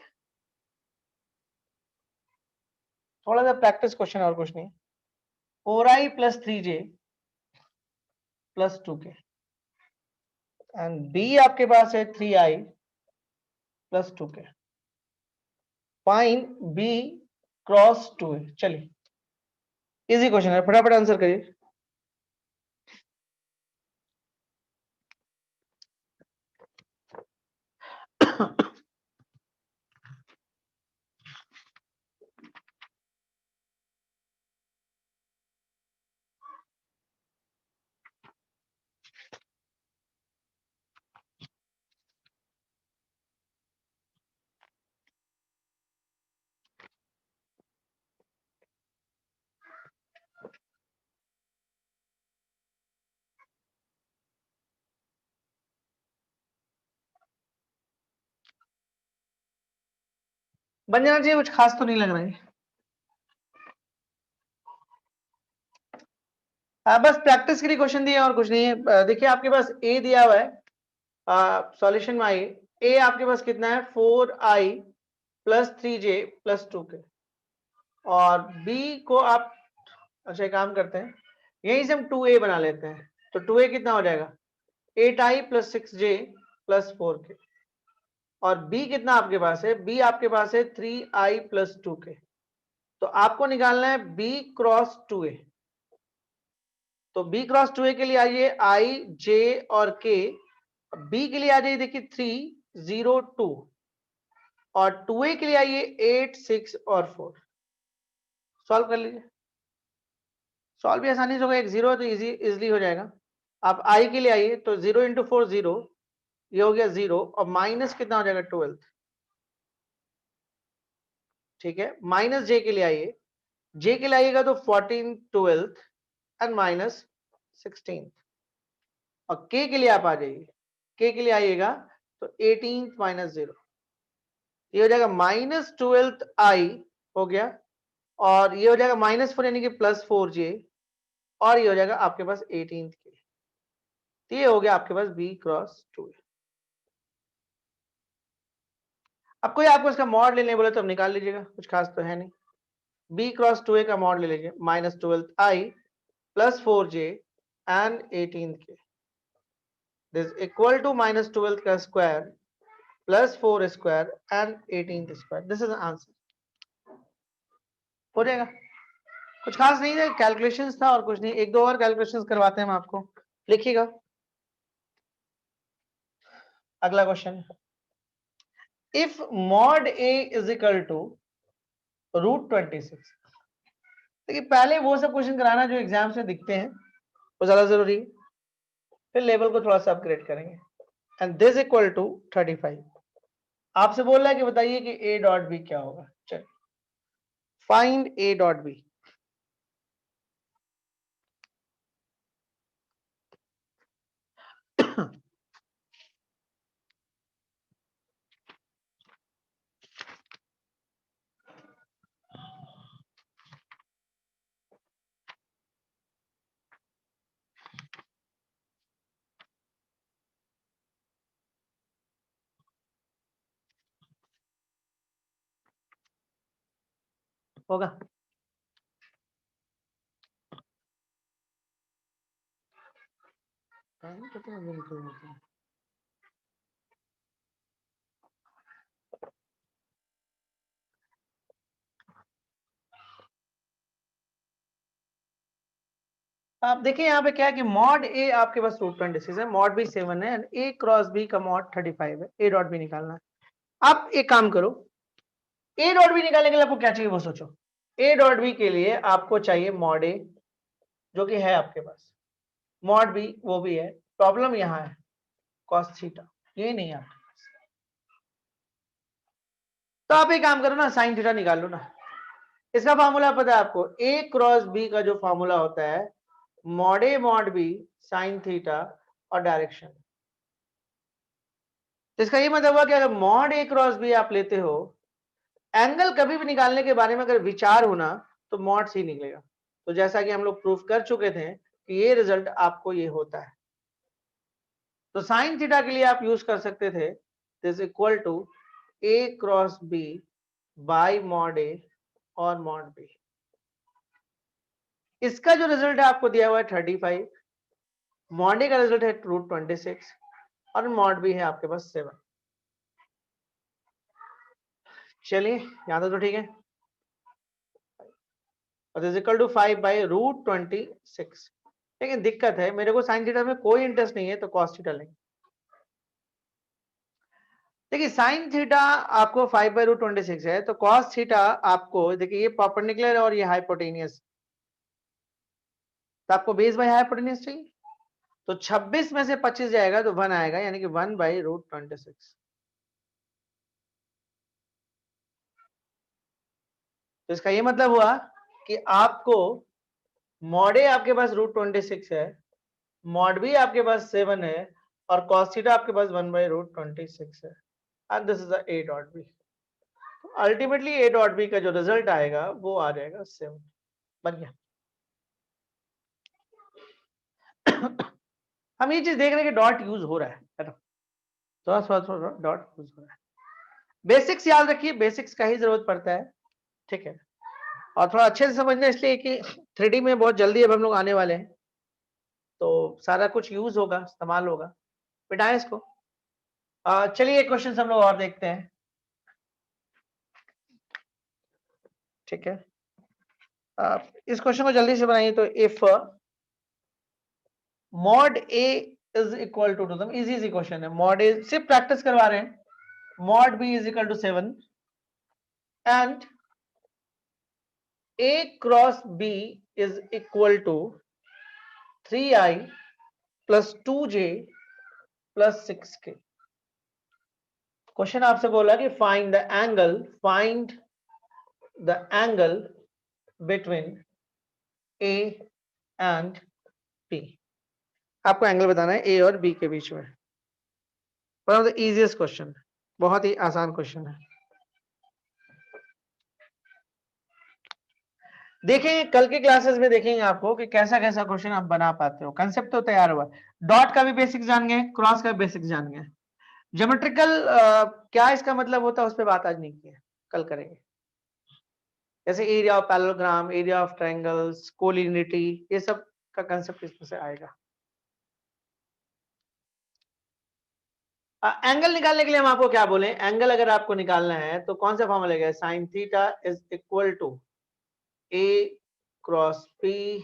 थोड़ा सा प्रैक्टिस क्वेश्चन और कुछ नहीं। 4i plus 3j plus 2k and B आपके पास है 3i plus 2k, find B cross 2a। चलिए इजी क्वेश्चन है, फटाफट आंसर करिए। बन जाना चाहिए, कुछ खास तो नहीं लग रहा है। बस प्रैक्टिस के लिए क्वेश्चन दिए और कुछ नहीं है। देखिए आपके पास ए दिया हुआ है सॉल्यूशन में, आइए ए आपके पास कितना है 4i plus 3j plus 2k, और बी को आप, अच्छा एक काम करते हैं, यहीं से हम 2a बना लेते हैं, तो 2a कितना हो जाएगा 8i plus 6j plus 4k, और b कितना आपके पास है, b आपके पास है 3i प्लस 2k। तो आपको निकालना है b क्रॉस 2a। तो b क्रॉस 2a के लिए आइए i j और k, b के लिए आ जाइए देखिए 3 0 2, और 2a के लिए आइए 8 6 और 4। सॉल्व कर लीजिए, सॉल्व भी आसानी से होगा, एक जीरो है तो इजीली हो जाएगा। आप i के लिए आइए, तो 0 इंटू 4 0, ये हो गया 0, और माइनस कितना हो जाएगा 12, ठीक है। माइनस j के लिए आइए, j के लिए आइएगा तो 14 12 एंड माइनस 16, और k के लिए आप आ जाइए, k के लिए आइएगा तो 18 माइनस 0, ये हो जाएगा माइनस 12 i हो गया, और ये हो जाएगा माइनस 4 यानी कि प्लस 4j, और ये हो जाएगा आपके पास 18 के, तो ये हो गया आपके पास b क्रॉस 2। अब कोई आपको इसका मॉड लेने बोले तो अब निकाल लीजिएगा, कुछ खास तो है नहीं। b क्रॉस 2a का मॉड ले लीजिए, minus 12i plus 4j and 18 के, दिस इक्वल टू माइनस 12 का square plus 4 square and 18 square, this is answer. हो जाएगा, कुछ खास नहीं है, कैलकुलेशंस था और कुछ नहीं। एक दो और कैलकुलेशंस करवाते हैं हम आपको, लिखिएगा। अगला question, if mod a is equal to √26। देखिए पहले वो सब क्वेश्चन कराना जो एग्जाम से दिखते हैं वो ज्यादा जरूरी है, फिर लेवल को थोड़ा सा अपग्रेड करेंगे। एंड दिस इक्वल टू 35, आपसे बोल रहा है कि बताइए कि a डॉट b क्या होगा। चलिए फाइंड a डॉट b। होगा, आप देखिए यहाँ पे क्या है कि मॉड ए आपके पास √26 है, मॉड बी 7 है, एंड ए क्रॉस बी का मॉड 35 है, ए डॉट बी निकालना है। आप एक काम करो, ए डॉट बी निकालने के लिए आपको क्या चाहिए वो सोचो। ए डॉट बी के लिए आपको चाहिए मॉड ए, जो कि है आपके पास, मॉड बी वो भी है, प्रॉब्लम यहाँ है कॉस थीटा, ये नहीं है आपके पास। तो आप एक काम करो ना, साइन थीटा निकाल लो ना। इसका फॉर्मूला पता है आपको, ए क्रॉस बी का जो फॉर्मूला होता है mod A mod B sine theta और डायरेक्शन। तो इसका ये मतलब हुआ कि अगर मॉड ए क्रॉस बी आप लेते हो एंगल कभी भी निकालने के बारे में अगर विचार होना तो मॉड सी निकलेगा। तो जैसा कि हम लोग प्रूफ कर चुके थे कि ये रिजल्ट आपको ये होता है। तो साइन थीटा के लिए आप यूज कर सकते थे this equal to a cross b by mod a और मॉड b। इसका जो रिजल्ट है आपको दिया हुआ है 35, मॉड a का रिजल्ट है √26 और मॉड b है आपके पास 7। चलिए यहां तो ठीक है, और इज इक्वल टू 5 बाई √26। लेकिन दिक्कत है, मेरे को साइन थीटा में कोई इंटरेस्ट नहीं है, तो कॉस थीटा लेंगे। देखिए साइन थीटा आपको 5 बाई √26 है, तो कॉस थीटा आपको देखिए ये परपेंडिकुलर और ये हाइपोटेनियस, तो आपको बेस बाई हाइपोटेनियस चाहिए। तो 26 में से 25 जाएगा तो 1 आएगा, यानी कि 1 बाई √26। तो इसका ये मतलब हुआ कि आपको मॉड ए आपके पास √26 है, मॉड बी आपके पास 7 है, और कॉस थीटा आपके पास 1 बाई √26 है, and this is the A dot B. Ultimately A dot B का जो रिजल्ट आएगा वो आ जाएगा 7। बन गया। हम ये चीज देख रहे हैं कि डॉट यूज हो रहा है ना, थोड़ा डॉट यूज हो रहा है। बेसिक्स याद रखिए, बेसिक्स का ही जरूरत पड़ता है, ठीक है। और थोड़ा अच्छे से समझना इसलिए कि 3D में बहुत जल्दी अब हम लोग आने वाले हैं, तो सारा कुछ यूज होगा, इस्तेमाल होगा। बिठाएं इसको। चलिए एक क्वेश्चन हम लोग और देखते हैं, ठीक है। इस क्वेश्चन को जल्दी से बनाइए। तो if mod A is equal to दम इजी क्वेश्चन है, मॉड ए सिर्फ प्रैक्टिस करवा रहे हैं, mod B is equal to 7 and a cross b is equal to 3i plus 2j plus 6k। Question आपसे बोला कि find the angle between a and b। आपको एंगल बताना है a और b के बीच में। One of the easiest question, बहुत ही आसान क्वेश्चन है। देखेंगे कल के क्लासेस में, देखेंगे आपको कि कैसा कैसा क्वेश्चन आप बना पाते हो। कंसेप्ट तो तैयार हुआ, डॉट का भी बेसिक्स जान गए, क्रॉस का भी बेसिक्स जान गए। ज्योमेट्रिकल क्या इसका मतलब होता है उस पर बात आज नहीं की है, कल करेंगे। जैसे area of parallelogram, area of triangles, collinearity, ये सब का कंसेप्ट इसमें से आएगा। एंगल निकालने के लिए हम आपको क्या बोले, एंगल अगर आपको निकालना है तो कौन सा फॉर्मूला लगेगा, sine theta is equal to A cross B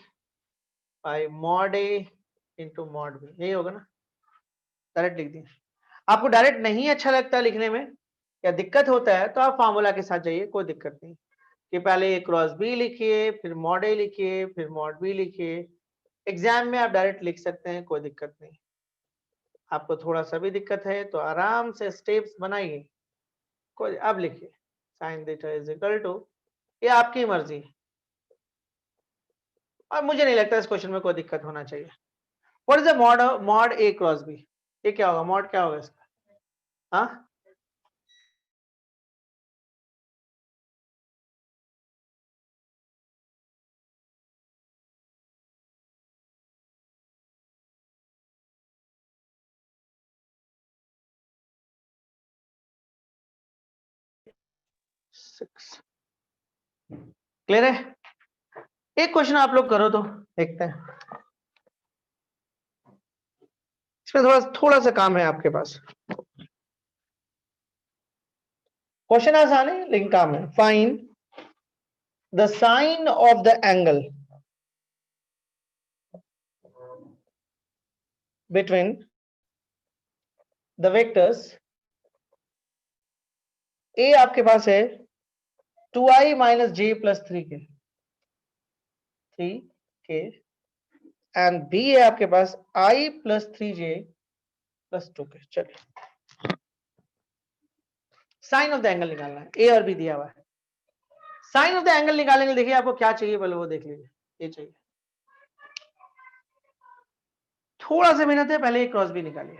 by mod A into mod B, यही होगा ना। डायरेक्ट लिख दिए। आपको डायरेक्ट नहीं अच्छा लगता लिखने में या दिक्कत होता है तो आप फार्मूला के साथ जाइए, कोई दिक्कत नहीं कि पहले ए क्रॉस बी लिखिए, फिर मॉड ए लिखिए, फिर मॉड बी लिखिए। एग्जाम में आप डायरेक्ट लिख सकते हैं, कोई दिक्कत नहीं। आपको थोड़ा सा भी दिक्कत है तो आराम से स्टेप्स बनाइए, कोई अब लिखिए sine theta is equal to, ये आपकी मर्जी है, और मुझे नहीं लगता इस क्वेश्चन में कोई दिक्कत होना चाहिए। What is the mod A cross B, ये क्या होगा, मॉड क्या होगा इसका, हाँ क्लियर है। एक क्वेश्चन आप लोग करो तो देखते हैं, इसमें थोड़ा थोड़ा सा काम है आपके पास। क्वेश्चन आसान है लेकिन काम है। Find the sine of the angle between the vectors A आपके पास है 2i minus J plus 3k and B है आपके पास i plus 3j plus 2k। चलिए साइन ऑफ द एंगल निकालना है, ए और बी दिया हुआ है। साइन ऑफ द एंगल निकालेंगे, देखिए आपको क्या चाहिए बोले वो देख लीजिए, ये चाहिए। थोड़ा सा मेहनत है, पहले एक क्रॉस बी निकालिए,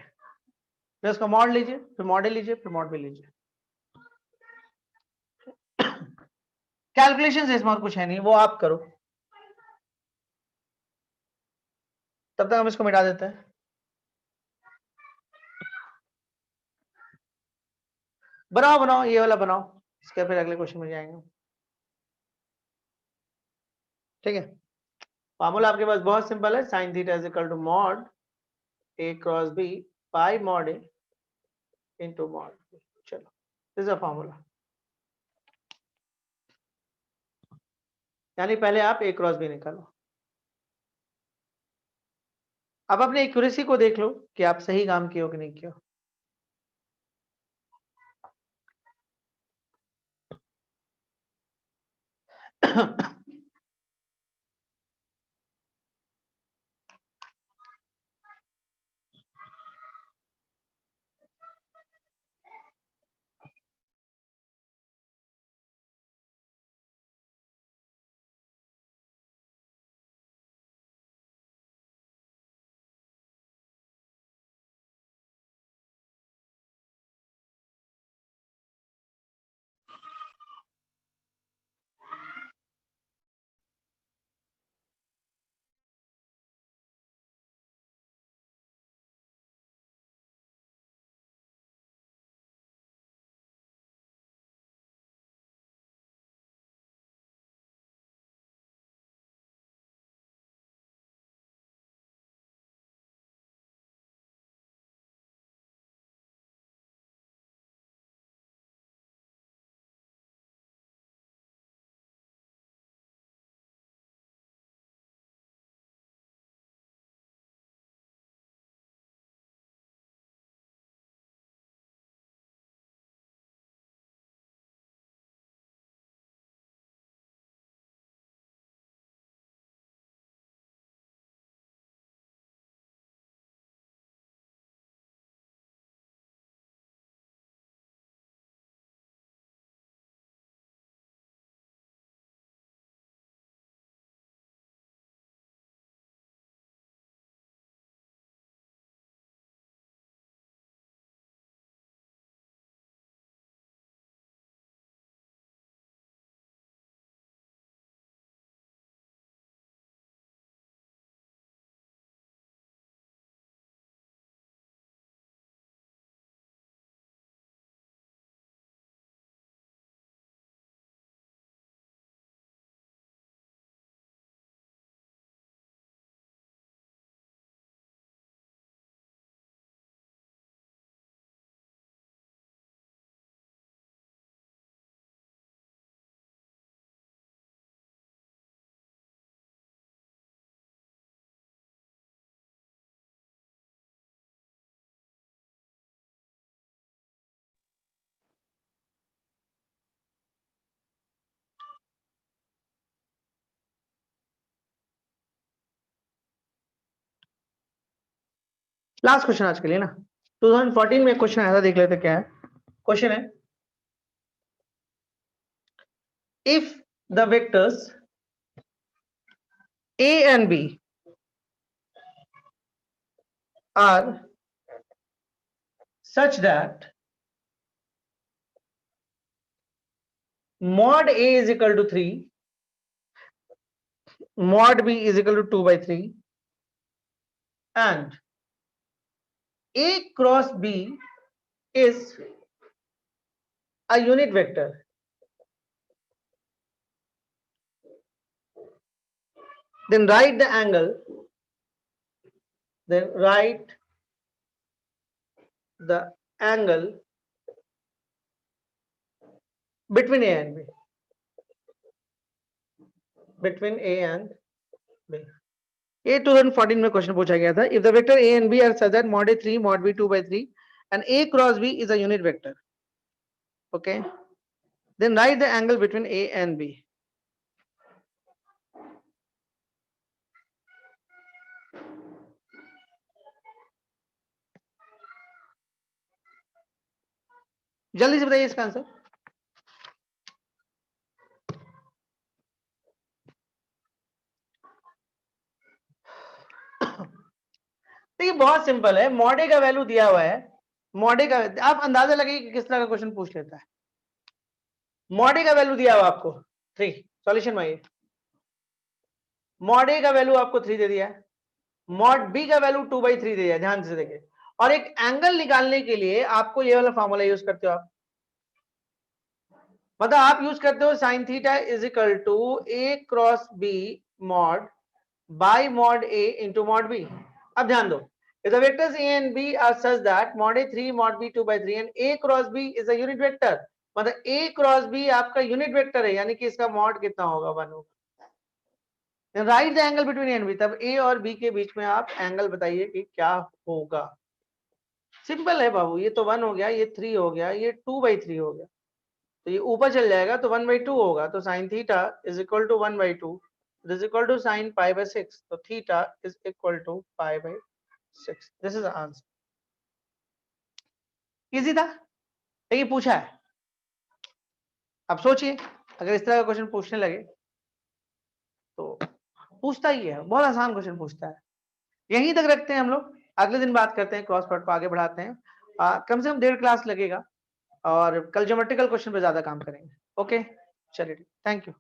फिर उसका मॉड लीजिए, फिर मॉडल लीजिए, फिर मॉड बी लीजिए। कैलकुलेशन इसमें और कुछ है नहीं, वो आप करो। तब तक हम इसको मिटा देते हैं। बनाओ बनाओ, ये वाला बनाओ, इसके फिर अगले क्वेश्चन में जाएंगे। ठीक है, फार्मूला आपके पास बहुत सिंपल है, sine theta is equal to mod A cross B by mod A into mod B. चलो, दिस इज अ फार्मूला। यानी पहले आप ए क्रॉस बी निकालो। अब अपने एक्यूरेसी को देख लो कि आप सही काम किए हो कि नहीं किए हो। लास्ट क्वेश्चन आज के लिए ना, 2014 में क्वेश्चन आया था, देख लेते क्या है। क्वेश्चन है, if the vectors a and b are such that mod a is equal to 3, mod b is equal to 2 by 3, and a cross b is a unit vector, then write the angle, between a and b, ये 2014 में question पूछा गया था। If the vector a and b are such that mod a 3, mod b 2 by 3 and a cross b is a unit vector, okay, then write the angle between a and b. जल्दी से बताइए इसका answer. देखिए बहुत simple है, मॉडे का value दिया हुआ है, मॉडे का आप अंदाजा लगाइए कि किस तरह का क्वेश्चन पूछ लेता है। मॉडे का वैल्यू दिया हुआ आपको 3 सॉल्यूशन में ये मॉड ए का वैल्यू आपको 3 दे दिया है, मॉड बी का वैल्यू 2/3 दे दिया है, ध्यान से देखिए। और एक एंगल निकालने के लिए आपको ये वाला फॉर्मूला यूज करते हो आप, मतलब आप यूज करते हो sine theta is equal to A cross B mod by mod A into mod B. अब ध्यान दो, if the vectors a and b are such that mod a 3 mod b 2/3 and a cross b is a unit vector, मतलब a cross b आपका unit vector है, यानी कि इसका mod कितना होगा 1 होगा। Right the angle between a and b, तब a और b के बीच में आप एंगल बताइए कि क्या होगा। सिंपल है बाबू, ये तो 1 हो गया, ये 3 हो गया, ये 2/3 हो गया, तो ये ऊपर चल जाएगा तो 1/2 होगा, तो sine theta is equal to 1/2 is equal to sine π/6, तो theta is equal to π/6। This is answer. Easy था, लेकिन पूछा है। अब सोचिए अगर इस तरह का क्वेश्चन पूछने लगे तो पूछता ही है, बहुत आसान क्वेश्चन पूछता है। यहीं तक रखते हैं हम लोग, अगले दिन बात करते हैं, क्रॉस वर्ड को आगे बढ़ाते हैं। कम से कम 1.5 क्लास लगेगा और कल ज्योमेट्रिकल क्वेश्चन पे ज्यादा काम करेंगे। ओके, चलिए, थैंक यू।